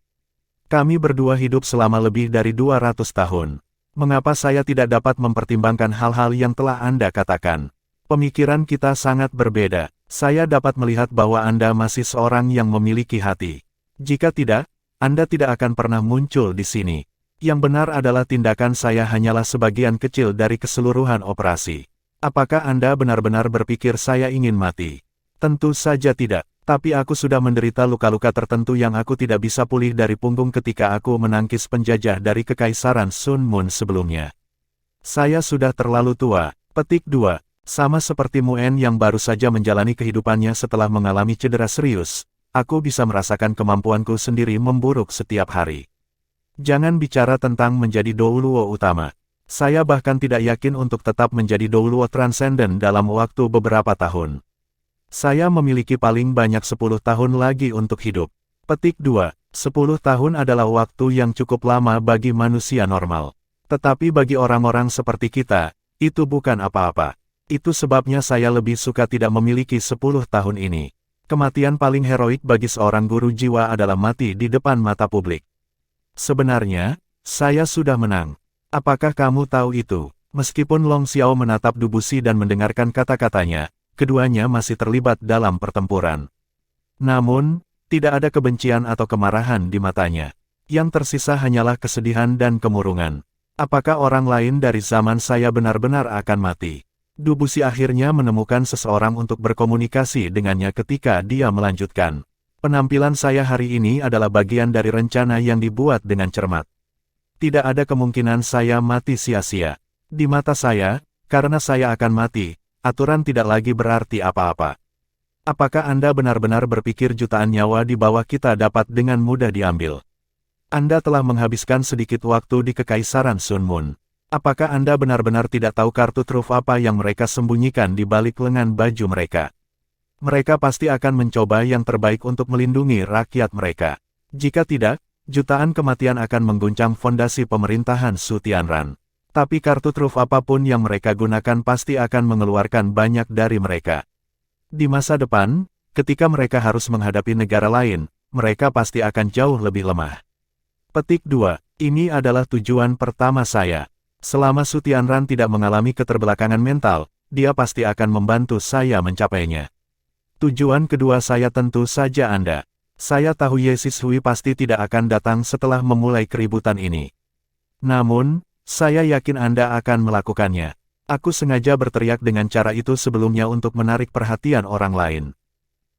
Kami berdua hidup selama lebih dari 200 tahun. Mengapa saya tidak dapat mempertimbangkan hal-hal yang telah Anda katakan? Pemikiran kita sangat berbeda. Saya dapat melihat bahwa Anda masih seorang yang memiliki hati. Jika tidak, Anda tidak akan pernah muncul di sini. Yang benar adalah tindakan saya hanyalah sebagian kecil dari keseluruhan operasi. Apakah Anda benar-benar berpikir saya ingin mati? Tentu saja tidak, tapi aku sudah menderita luka-luka tertentu yang aku tidak bisa pulih dari punggung ketika aku menangkis penjajah dari Kekaisaran Sun Moon sebelumnya. Saya sudah terlalu tua. Petik 2. Sama seperti Muen yang baru saja menjalani kehidupannya setelah mengalami cedera serius, aku bisa merasakan kemampuanku sendiri memburuk setiap hari. Jangan bicara tentang menjadi Douluo utama. Saya bahkan tidak yakin untuk tetap menjadi Douluo Transcendent dalam waktu beberapa tahun. Saya memiliki paling banyak 10 tahun lagi untuk hidup. Petik 2. 10 tahun adalah waktu yang cukup lama bagi manusia normal. Tetapi bagi orang-orang seperti kita, itu bukan apa-apa. Itu sebabnya saya lebih suka tidak memiliki 10 tahun ini. Kematian paling heroik bagi seorang guru jiwa adalah mati di depan mata publik. Sebenarnya, saya sudah menang. Apakah kamu tahu itu? Meskipun Long Xiao menatap Dubushi dan mendengarkan kata-katanya, keduanya masih terlibat dalam pertempuran. Namun, tidak ada kebencian atau kemarahan di matanya. Yang tersisa hanyalah kesedihan dan kemurungan. Apakah orang lain dari zaman saya benar-benar akan mati? Dubushi akhirnya menemukan seseorang untuk berkomunikasi dengannya ketika dia melanjutkan. Penampilan saya hari ini adalah bagian dari rencana yang dibuat dengan cermat. Tidak ada kemungkinan saya mati sia-sia. Di mata saya, karena saya akan mati, aturan tidak lagi berarti apa-apa. Apakah Anda benar-benar berpikir jutaan nyawa di bawah kita dapat dengan mudah diambil? Anda telah menghabiskan sedikit waktu di Kekaisaran Sun Moon. Apakah Anda benar-benar tidak tahu kartu truf apa yang mereka sembunyikan di balik lengan baju mereka? Mereka pasti akan mencoba yang terbaik untuk melindungi rakyat mereka. Jika tidak, jutaan kematian akan mengguncang fondasi pemerintahan Su Tianran. Tapi kartu truf apapun yang mereka gunakan pasti akan mengeluarkan banyak dari mereka. Di masa depan, ketika mereka harus menghadapi negara lain, mereka pasti akan jauh lebih lemah. Petik 2. Ini adalah tujuan pertama saya. Selama Su Tianran tidak mengalami keterbelakangan mental, dia pasti akan membantu saya mencapainya. Tujuan kedua saya tentu saja Anda. Saya tahu Ye Sishui pasti tidak akan datang setelah memulai keributan ini. Namun, saya yakin Anda akan melakukannya. Aku sengaja berteriak dengan cara itu sebelumnya untuk menarik perhatian orang lain.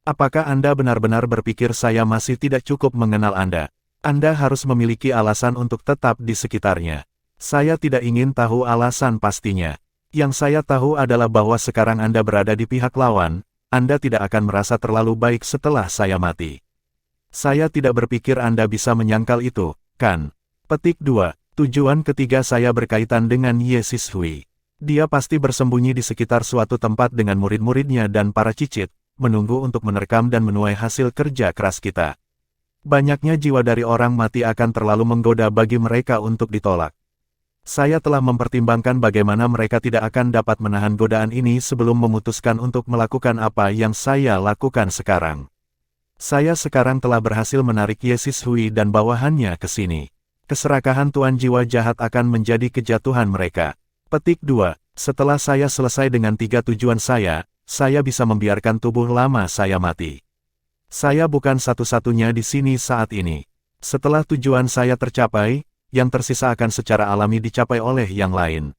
Apakah Anda benar-benar berpikir saya masih tidak cukup mengenal Anda? Anda harus memiliki alasan untuk tetap di sekitarnya. Saya tidak ingin tahu alasan pastinya. Yang saya tahu adalah bahwa sekarang Anda berada di pihak lawan, Anda tidak akan merasa terlalu baik setelah saya mati. Saya tidak berpikir Anda bisa menyangkal itu, kan? Petik 2. Tujuan ketiga saya berkaitan dengan Ye Sishui. Dia pasti bersembunyi di sekitar suatu tempat dengan murid-muridnya dan para cicit, menunggu untuk menerkam dan menuai hasil kerja keras kita. Banyaknya jiwa dari orang mati akan terlalu menggoda bagi mereka untuk ditolak. Saya telah mempertimbangkan bagaimana mereka tidak akan dapat menahan godaan ini sebelum memutuskan untuk melakukan apa yang saya lakukan sekarang. Saya sekarang telah berhasil menarik Ye Sishui dan bawahannya ke sini. Keserakahan Tuan Jiwa Jahat akan menjadi kejatuhan mereka. Petik 2. Setelah saya selesai dengan 3 tujuan saya bisa membiarkan tubuh lama saya mati. Saya bukan satu-satunya di sini saat ini. Setelah tujuan saya tercapai, yang tersisa akan secara alami dicapai oleh yang lain.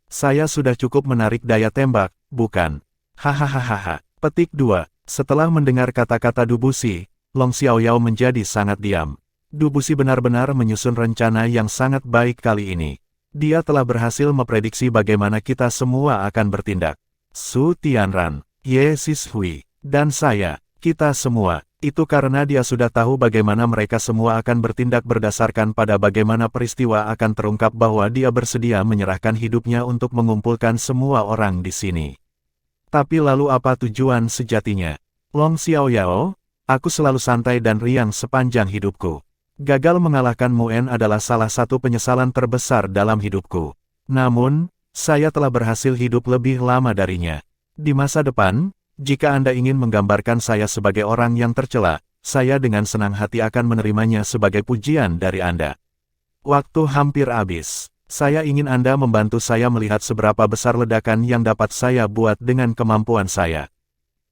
Saya sudah cukup menarik daya tembak, bukan? Hahaha. Petik 2. Setelah mendengar kata-kata Dubushi, Long Xiaoyao menjadi sangat diam. Dubushi benar-benar menyusun rencana yang sangat baik kali ini. Dia telah berhasil memprediksi bagaimana kita semua akan bertindak. Su Tianran, Ye Sishui, dan saya, kita semua. Itu karena dia sudah tahu bagaimana mereka semua akan bertindak berdasarkan pada bagaimana peristiwa akan terungkap bahwa dia bersedia menyerahkan hidupnya untuk mengumpulkan semua orang di sini. Tapi lalu apa tujuan sejatinya? Long Xiaoyao, aku selalu santai dan riang sepanjang hidupku. Gagal mengalahkan Muen adalah salah satu penyesalan terbesar dalam hidupku. Namun, saya telah berhasil hidup lebih lama darinya. Di masa depan, jika Anda ingin menggambarkan saya sebagai orang yang tercela, saya dengan senang hati akan menerimanya sebagai pujian dari Anda. Waktu hampir habis. Saya ingin Anda membantu saya melihat seberapa besar ledakan yang dapat saya buat dengan kemampuan saya.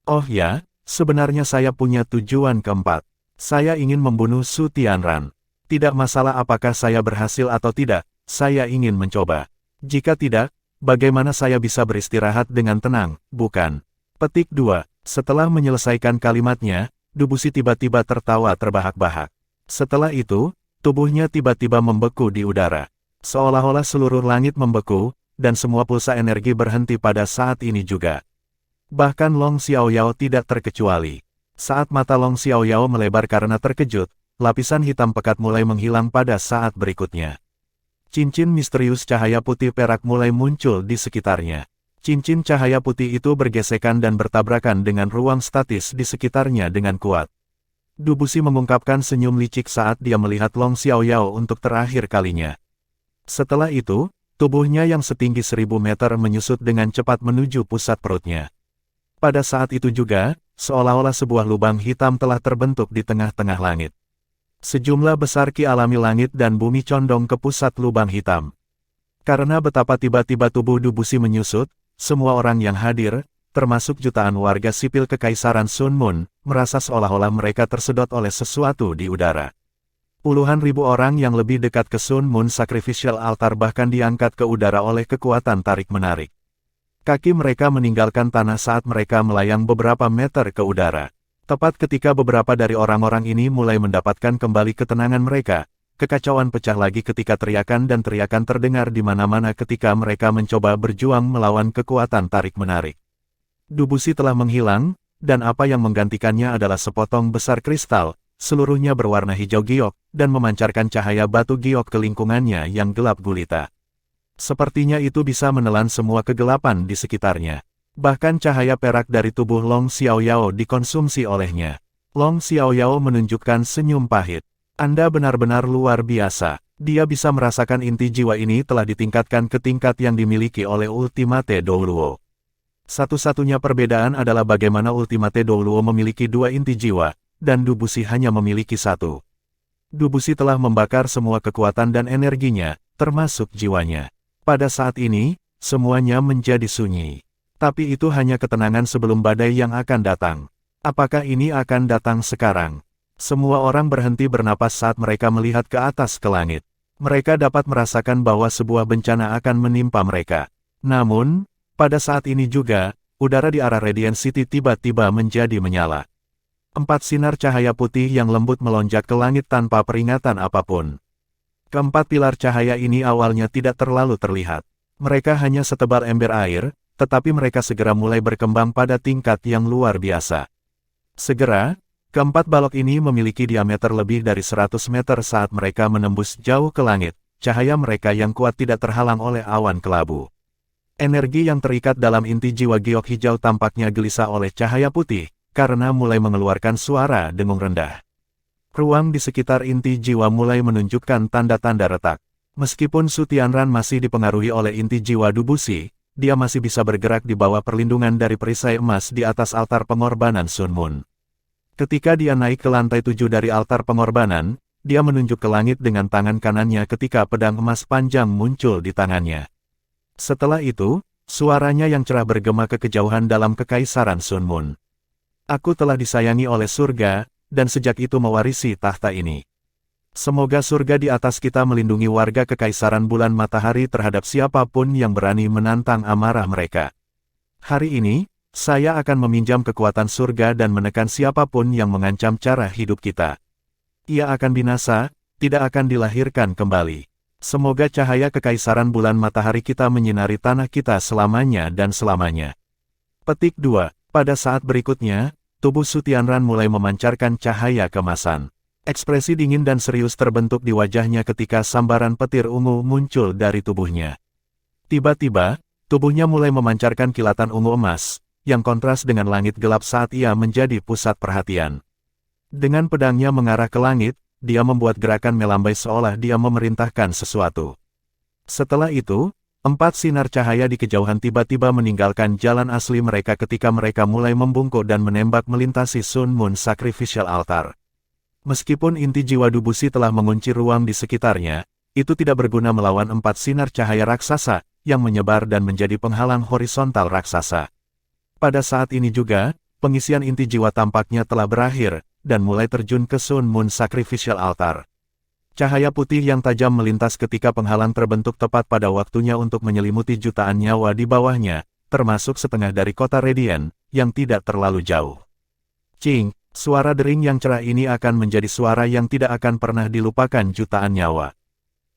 Oh ya, sebenarnya saya punya tujuan keempat. Saya ingin membunuh Su Tianran. Tidak masalah apakah saya berhasil atau tidak, saya ingin mencoba. Jika tidak, bagaimana saya bisa beristirahat dengan tenang, bukan? Petik 2. Setelah menyelesaikan kalimatnya, Dubushi tiba-tiba tertawa terbahak-bahak. Setelah itu, tubuhnya tiba-tiba membeku di udara. Seolah-olah seluruh langit membeku, dan semua pulsa energi berhenti pada saat ini juga. Bahkan Long Xiaoyao tidak terkecuali. Saat mata Long Xiaoyao melebar karena terkejut, lapisan hitam pekat mulai menghilang pada saat berikutnya. Cincin misterius cahaya putih perak mulai muncul di sekitarnya. Cincin cahaya putih itu bergesekan dan bertabrakan dengan ruang statis di sekitarnya dengan kuat. Dubusi mengungkapkan senyum licik saat dia melihat Long Xiaoyao untuk terakhir kalinya. Setelah itu, tubuhnya yang setinggi 1000 meter menyusut dengan cepat menuju pusat perutnya. Pada saat itu juga, seolah-olah sebuah lubang hitam telah terbentuk di tengah-tengah langit. Sejumlah besar ki alami langit dan bumi condong ke pusat lubang hitam. Karena betapa tiba-tiba tubuh Dubusi menyusut, semua orang yang hadir, termasuk jutaan warga sipil Kekaisaran Sun Moon, merasa seolah-olah mereka tersedot oleh sesuatu di udara. Puluhan ribu orang yang lebih dekat ke Sun Moon Sacrificial Altar bahkan diangkat ke udara oleh kekuatan tarik-menarik. Kaki mereka meninggalkan tanah saat mereka melayang beberapa meter ke udara. Tepat ketika beberapa dari orang-orang ini mulai mendapatkan kembali ketenangan mereka, kekacauan pecah lagi ketika teriakan dan teriakan terdengar di mana-mana ketika mereka mencoba berjuang melawan kekuatan tarik-menarik. Dubusi telah menghilang, dan apa yang menggantikannya adalah sepotong besar kristal, seluruhnya berwarna hijau giok, dan memancarkan cahaya batu giok ke lingkungannya yang gelap gulita. Sepertinya itu bisa menelan semua kegelapan di sekitarnya. Bahkan cahaya perak dari tubuh Long Xiaoyao dikonsumsi olehnya. Long Xiaoyao menunjukkan senyum pahit. Anda benar-benar luar biasa. Dia bisa merasakan inti jiwa ini telah ditingkatkan ke tingkat yang dimiliki oleh Ultimate Douluo. Satu-satunya perbedaan adalah bagaimana Ultimate Douluo memiliki 2 inti jiwa, dan Dubusi hanya memiliki 1. Dubusi telah membakar semua kekuatan dan energinya, termasuk jiwanya. Pada saat ini, semuanya menjadi sunyi. Tapi itu hanya ketenangan sebelum badai yang akan datang. Apakah ini akan datang sekarang? Semua orang berhenti bernapas saat mereka melihat ke atas ke langit. Mereka dapat merasakan bahwa sebuah bencana akan menimpa mereka. Namun, pada saat ini juga, udara di arah Radiant City tiba-tiba menjadi menyala. 4 sinar cahaya putih yang lembut melonjak ke langit tanpa peringatan apapun. Keempat pilar cahaya ini awalnya tidak terlalu terlihat. Mereka hanya setebal ember air, tetapi mereka segera mulai berkembang pada tingkat yang luar biasa. Segera, keempat balok ini memiliki diameter lebih dari 100 meter saat mereka menembus jauh ke langit, cahaya mereka yang kuat tidak terhalang oleh awan kelabu. Energi yang terikat dalam inti jiwa giok hijau tampaknya gelisah oleh cahaya putih, karena mulai mengeluarkan suara dengung rendah. Ruang di sekitar inti jiwa mulai menunjukkan tanda-tanda retak. Meskipun Su Tianran masih dipengaruhi oleh inti jiwa Dubusi, dia masih bisa bergerak di bawah perlindungan dari perisai emas di atas altar pengorbanan Sun Moon. Ketika dia naik ke lantai 7 dari altar pengorbanan, dia menunjuk ke langit dengan tangan kanannya ketika pedang emas panjang muncul di tangannya. Setelah itu, suaranya yang cerah bergema ke kejauhan dalam Kekaisaran Sun Moon. Aku telah disayangi oleh surga, dan sejak itu mewarisi tahta ini. Semoga surga di atas kita melindungi warga Kekaisaran Bulan Matahari terhadap siapapun yang berani menantang amarah mereka. Hari ini, saya akan meminjam kekuatan surga dan menekan siapapun yang mengancam cara hidup kita. Ia akan binasa, tidak akan dilahirkan kembali. Semoga cahaya Kekaisaran Bulan Matahari kita menyinari tanah kita selamanya dan selamanya. Petik 2. Pada saat berikutnya, tubuh Su Tianran mulai memancarkan cahaya kemasan. Ekspresi dingin dan serius terbentuk di wajahnya ketika sambaran petir ungu muncul dari tubuhnya. Tiba-tiba, tubuhnya mulai memancarkan kilatan ungu emas, yang kontras dengan langit gelap saat ia menjadi pusat perhatian. Dengan pedangnya mengarah ke langit, dia membuat gerakan melambai seolah dia memerintahkan sesuatu. Setelah itu, 4 sinar cahaya di kejauhan tiba-tiba meninggalkan jalan asli mereka ketika mereka mulai membungkuk dan menembak melintasi Sun Moon Sacrificial Altar. Meskipun inti jiwa Dubusi telah mengunci ruang di sekitarnya, itu tidak berguna melawan 4 sinar cahaya raksasa, yang menyebar dan menjadi penghalang horizontal raksasa. Pada saat ini juga, pengisian inti jiwa tampaknya telah berakhir, dan mulai terjun ke Sun Moon Sacrificial Altar. Cahaya putih yang tajam melintas ketika penghalang terbentuk tepat pada waktunya untuk menyelimuti jutaan nyawa di bawahnya, termasuk setengah dari kota Radiant, yang tidak terlalu jauh. Cing! Suara dering yang cerah ini akan menjadi suara yang tidak akan pernah dilupakan jutaan nyawa.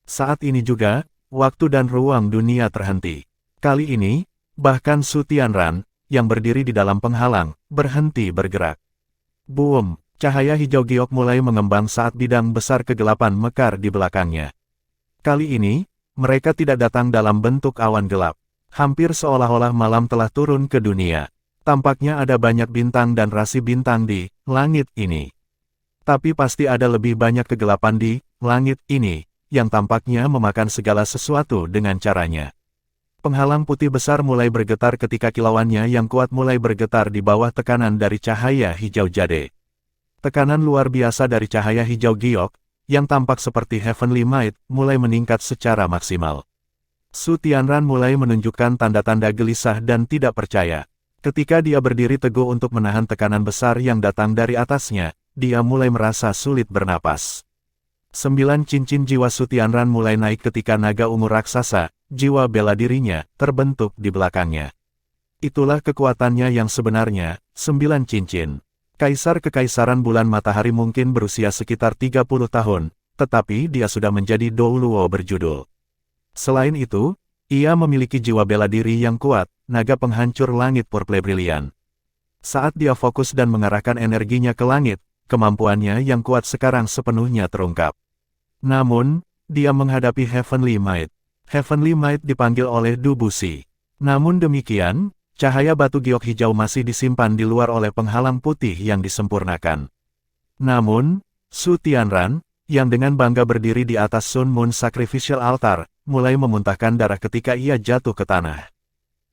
Saat ini juga, waktu dan ruang dunia terhenti. Kali ini, bahkan Su Tianran, yang berdiri di dalam penghalang, berhenti bergerak. Boom! Cahaya hijau giok mulai mengembang saat bidang besar kegelapan mekar di belakangnya. Kali ini, mereka tidak datang dalam bentuk awan gelap. Hampir seolah-olah malam telah turun ke dunia. Tampaknya ada banyak bintang dan rasi bintang di langit ini. Tapi pasti ada lebih banyak kegelapan di langit ini, yang tampaknya memakan segala sesuatu dengan caranya. Penghalang putih besar mulai bergetar ketika kilauannya yang kuat mulai bergetar di bawah tekanan dari cahaya hijau jade. Tekanan luar biasa dari cahaya hijau giok, yang tampak seperti Heavenly Might, mulai meningkat secara maksimal. Su Tianran mulai menunjukkan tanda-tanda gelisah dan tidak percaya. Ketika dia berdiri teguh untuk menahan tekanan besar yang datang dari atasnya, dia mulai merasa sulit bernapas. 9 cincin jiwa Su Tianran mulai naik ketika naga ungu raksasa, jiwa bela dirinya, terbentuk di belakangnya. Itulah kekuatannya yang sebenarnya, 9 cincin. Kaisar Kekaisaran Bulan Matahari mungkin berusia sekitar 30 tahun, tetapi dia sudah menjadi Dou Luo berjudul. Selain itu, ia memiliki jiwa bela diri yang kuat, naga penghancur langit purple brilian. Saat dia fokus dan mengarahkan energinya ke langit, kemampuannya yang kuat sekarang sepenuhnya terungkap. Namun, dia menghadapi Heavenly Might. Heavenly Might dipanggil oleh Du Buxi. Namun demikian, cahaya batu giok hijau masih disimpan di luar oleh penghalang putih yang disempurnakan. Namun, Su Tianran, yang dengan bangga berdiri di atas Sun Moon Sacrificial Altar, mulai memuntahkan darah ketika ia jatuh ke tanah.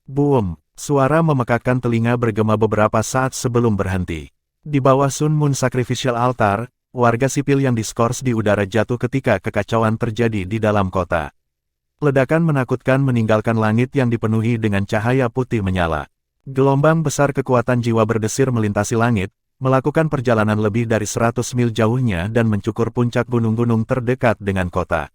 Boom! Suara memekakkan telinga bergema beberapa saat sebelum berhenti. Di bawah Sun Moon Sacrificial Altar, warga sipil yang diskors di udara jatuh ketika kekacauan terjadi di dalam kota. Ledakan menakutkan meninggalkan langit yang dipenuhi dengan cahaya putih menyala. Gelombang besar kekuatan jiwa berdesir melintasi langit, melakukan perjalanan lebih dari 100 mil jauhnya dan mencukur puncak gunung-gunung terdekat dengan kota.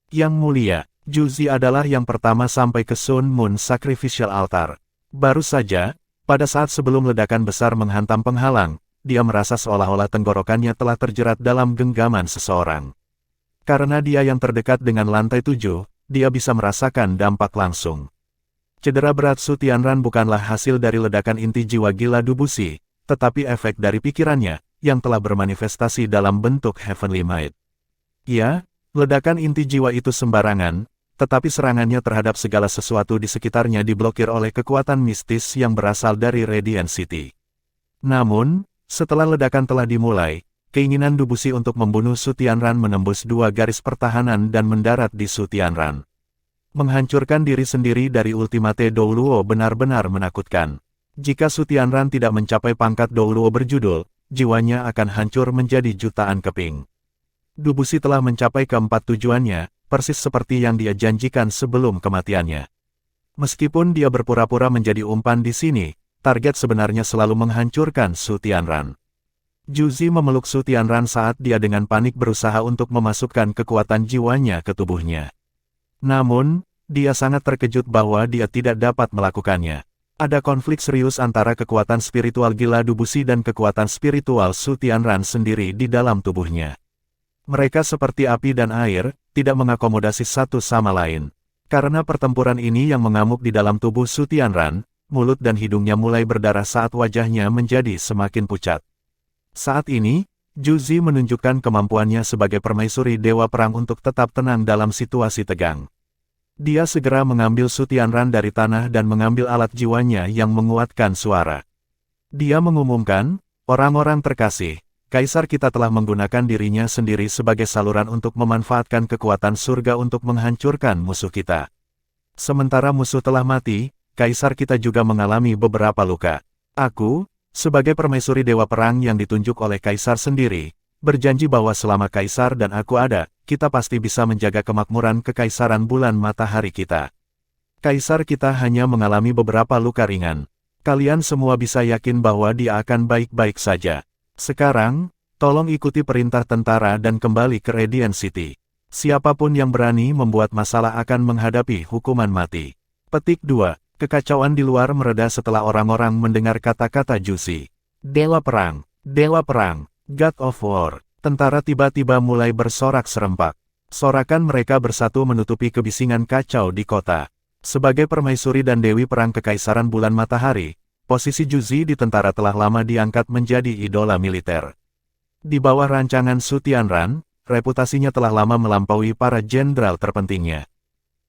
Yang mulia, Juzi adalah yang pertama sampai ke Sun Moon Sacrificial Altar. Baru saja, pada saat sebelum ledakan besar menghantam penghalang, dia merasa seolah-olah tenggorokannya telah terjerat dalam genggaman seseorang. Karena dia yang terdekat dengan lantai 7, dia bisa merasakan dampak langsung. Cedera berat Su Tianran bukanlah hasil dari ledakan inti jiwa gila Du Buxi, tetapi efek dari pikirannya, yang telah bermanifestasi dalam bentuk Heavenly Might. Ya, ledakan inti jiwa itu sembarangan, tetapi serangannya terhadap segala sesuatu di sekitarnya diblokir oleh kekuatan mistis yang berasal dari Radiant City. Namun, setelah ledakan telah dimulai, keinginan Du Buxi untuk membunuh Su Tianran menembus 2 garis pertahanan dan mendarat di Su Tianran. Menghancurkan diri sendiri dari Ultimate Dou Luo benar-benar menakutkan. Jika Su Tianran tidak mencapai pangkat Dou Luo berjudul, jiwanya akan hancur menjadi jutaan keping. Du Buxi telah mencapai keempat tujuannya, persis seperti yang dia janjikan sebelum kematiannya. Meskipun dia berpura-pura menjadi umpan di sini, target sebenarnya selalu menghancurkan Su Tianran. Juzi memeluk Su Tianran saat dia dengan panik berusaha untuk memasukkan kekuatan jiwanya ke tubuhnya. Namun, dia sangat terkejut bahwa dia tidak dapat melakukannya. Ada konflik serius antara kekuatan spiritual gila Du Buxi dan kekuatan spiritual Su Tianran sendiri di dalam tubuhnya. Mereka seperti api dan air, tidak mengakomodasi satu sama lain. Karena pertempuran ini yang mengamuk di dalam tubuh Su Tianran, mulut dan hidungnya mulai berdarah saat wajahnya menjadi semakin pucat. Saat ini, Juzi menunjukkan kemampuannya sebagai permaisuri Dewa Perang untuk tetap tenang dalam situasi tegang. Dia segera mengambil Su Tianran dari tanah dan mengambil alat jiwanya yang menguatkan suara. Dia mengumumkan, "Orang-orang terkasih, Kaisar kita telah menggunakan dirinya sendiri sebagai saluran untuk memanfaatkan kekuatan surga untuk menghancurkan musuh kita. Sementara musuh telah mati, Kaisar kita juga mengalami beberapa luka. Aku, sebagai permaisuri Dewa Perang yang ditunjuk oleh Kaisar sendiri, berjanji bahwa selama Kaisar dan aku ada, kita pasti bisa menjaga kemakmuran Kekaisaran Bulan Matahari kita. Kaisar kita hanya mengalami beberapa luka ringan. Kalian semua bisa yakin bahwa dia akan baik-baik saja. Sekarang, tolong ikuti perintah tentara dan kembali ke Radiant City. Siapapun yang berani membuat masalah akan menghadapi hukuman mati." Petik 2. Kekacauan di luar mereda setelah orang-orang mendengar kata-kata Juzi. Dewa Perang, God of War. Tentara tiba-tiba mulai bersorak serempak. Sorakan mereka bersatu menutupi kebisingan kacau di kota. Sebagai permaisuri dan Dewi Perang Kekaisaran Bulan Matahari, posisi Juzi di tentara telah lama diangkat menjadi idola militer. Di bawah rancangan Su Tianran, reputasinya telah lama melampaui para jenderal terpentingnya.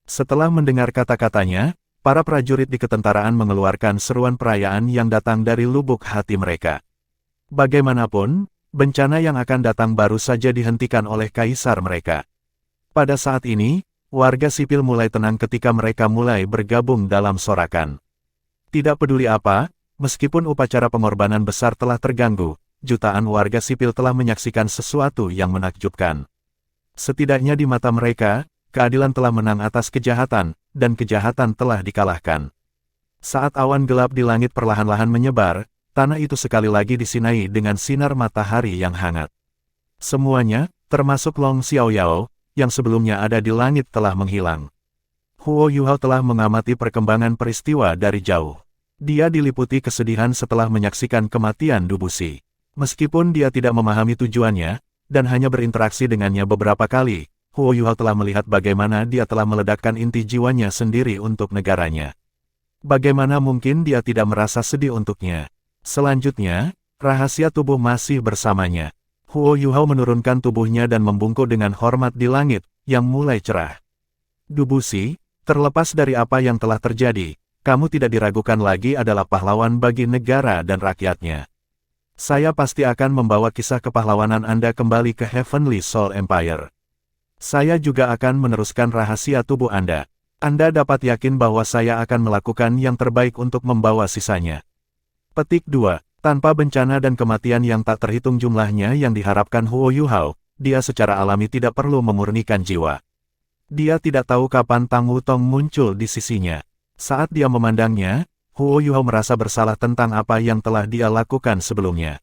Setelah mendengar kata-katanya, para prajurit di ketentaraan mengeluarkan seruan perayaan yang datang dari lubuk hati mereka. Bagaimanapun, bencana yang akan datang baru saja dihentikan oleh kaisar mereka. Pada saat ini, warga sipil mulai tenang ketika mereka mulai bergabung dalam sorakan. Tidak peduli apa, meskipun upacara pengorbanan besar telah terganggu, jutaan warga sipil telah menyaksikan sesuatu yang menakjubkan. Setidaknya di mata mereka, keadilan telah menang atas kejahatan, dan kejahatan telah dikalahkan. Saat awan gelap di langit perlahan-lahan menyebar, tanah itu sekali lagi disinai dengan sinar matahari yang hangat. Semuanya, termasuk Long Xiaoyao, yang sebelumnya ada di langit telah menghilang. Huo Yuhao telah mengamati perkembangan peristiwa dari jauh. Dia diliputi kesedihan setelah menyaksikan kematian Dubusi. Meskipun dia tidak memahami tujuannya, dan hanya berinteraksi dengannya beberapa kali, Huo Yuhao telah melihat bagaimana dia telah meledakkan inti jiwanya sendiri untuk negaranya. Bagaimana mungkin dia tidak merasa sedih untuknya? Selanjutnya, rahasia tubuh masih bersamanya. Huo Yuhao menurunkan tubuhnya dan membungkuk dengan hormat di langit, yang mulai cerah. Dubusi, terlepas dari apa yang telah terjadi, kamu tidak diragukan lagi adalah pahlawan bagi negara dan rakyatnya. Saya pasti akan membawa kisah kepahlawanan Anda kembali ke Heavenly Soul Empire. Saya juga akan meneruskan rahasia tubuh Anda. Anda dapat yakin bahwa saya akan melakukan yang terbaik untuk membawa sisanya. Petik 2. Tanpa bencana dan kematian yang tak terhitung jumlahnya yang diharapkan Huo Yuhao, dia secara alami tidak perlu memurnikan jiwa. Dia tidak tahu kapan Tang Wutong muncul di sisinya. Saat dia memandangnya, Huo Yuhao merasa bersalah tentang apa yang telah dia lakukan sebelumnya.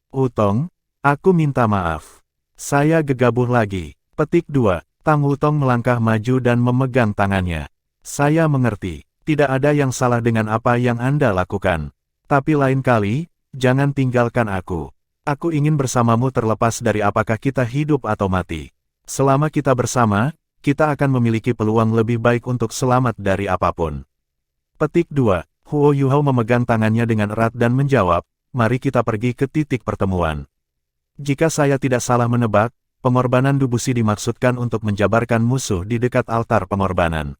Wutong, aku minta maaf. Saya gegabah lagi. Petik 2. Tang Wutong melangkah maju dan memegang tangannya. Saya mengerti, tidak ada yang salah dengan apa yang Anda lakukan. Tapi lain kali, jangan tinggalkan aku. Aku ingin bersamamu terlepas dari apakah kita hidup atau mati. Selama kita bersama, kita akan memiliki peluang lebih baik untuk selamat dari apapun. Petik 2. Huo Yuhao memegang tangannya dengan erat dan menjawab, mari kita pergi ke titik pertemuan. Jika saya tidak salah menebak, pengorbanan Dubusi dimaksudkan untuk menjabarkan musuh di dekat altar pengorbanan.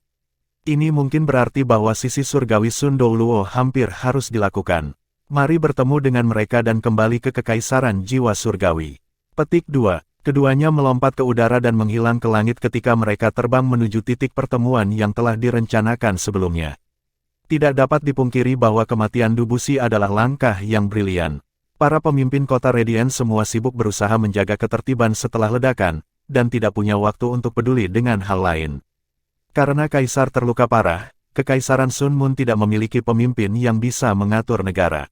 Ini mungkin berarti bahwa sisi surgawi Sun Douluo hampir harus dilakukan. Mari bertemu dengan mereka dan kembali ke kekaisaran jiwa surgawi. Petik 2. Keduanya melompat ke udara dan menghilang ke langit ketika mereka terbang menuju titik pertemuan yang telah direncanakan sebelumnya. Tidak dapat dipungkiri bahwa kematian Dubusi adalah langkah yang brilian. Para pemimpin kota Radiant semua sibuk berusaha menjaga ketertiban setelah ledakan, dan tidak punya waktu untuk peduli dengan hal lain. Karena kaisar terluka parah, Kekaisaran Sun Moon tidak memiliki pemimpin yang bisa mengatur negara.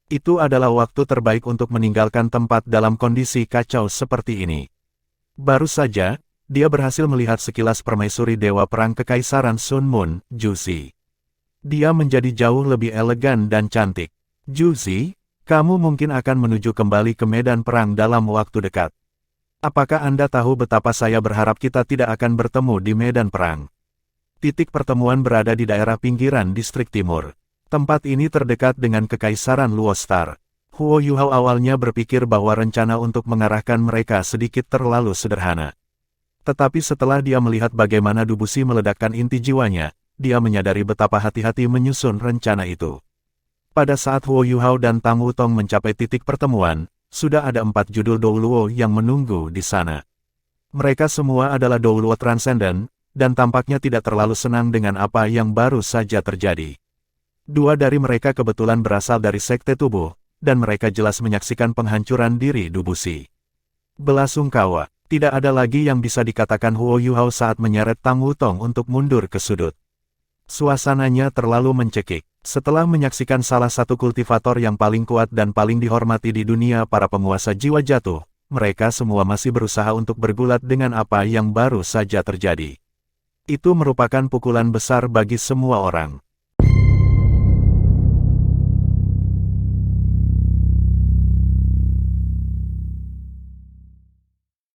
Itu adalah waktu terbaik untuk meninggalkan tempat dalam kondisi kacau seperti ini. Baru saja, dia berhasil melihat sekilas permaisuri Dewa Perang Kekaisaran Sun Moon, Juzi. Dia menjadi jauh lebih elegan dan cantik. Juzi, kamu mungkin akan menuju kembali ke medan perang dalam waktu dekat. Apakah Anda tahu betapa saya berharap kita tidak akan bertemu di medan perang? Titik pertemuan berada di daerah pinggiran distrik timur. Tempat ini terdekat dengan Kekaisaran Luostar. Huo Yuhao awalnya berpikir bahwa rencana untuk mengarahkan mereka sedikit terlalu sederhana. Tetapi setelah dia melihat bagaimana Dubusi meledakkan inti jiwanya, dia menyadari betapa hati-hati menyusun rencana itu. Pada saat Huo Yuhao dan Tang Wutong mencapai titik pertemuan, sudah ada 4 judul Douluo yang menunggu di sana. Mereka semua adalah Douluo Transcendent, dan tampaknya tidak terlalu senang dengan apa yang baru saja terjadi. 2 dari mereka kebetulan berasal dari Sekte Tubuh, dan mereka jelas menyaksikan penghancuran diri Dubusi. Belasungkawa, tidak ada lagi yang bisa dikatakan Huo Yuhao saat menyeret Tang Wutong untuk mundur ke sudut. Suasananya terlalu mencekik. Setelah menyaksikan salah satu kultivator yang paling kuat dan paling dihormati di dunia para penguasa jiwa jatuh, mereka semua masih berusaha untuk bergulat dengan apa yang baru saja terjadi. Itu merupakan pukulan besar bagi semua orang.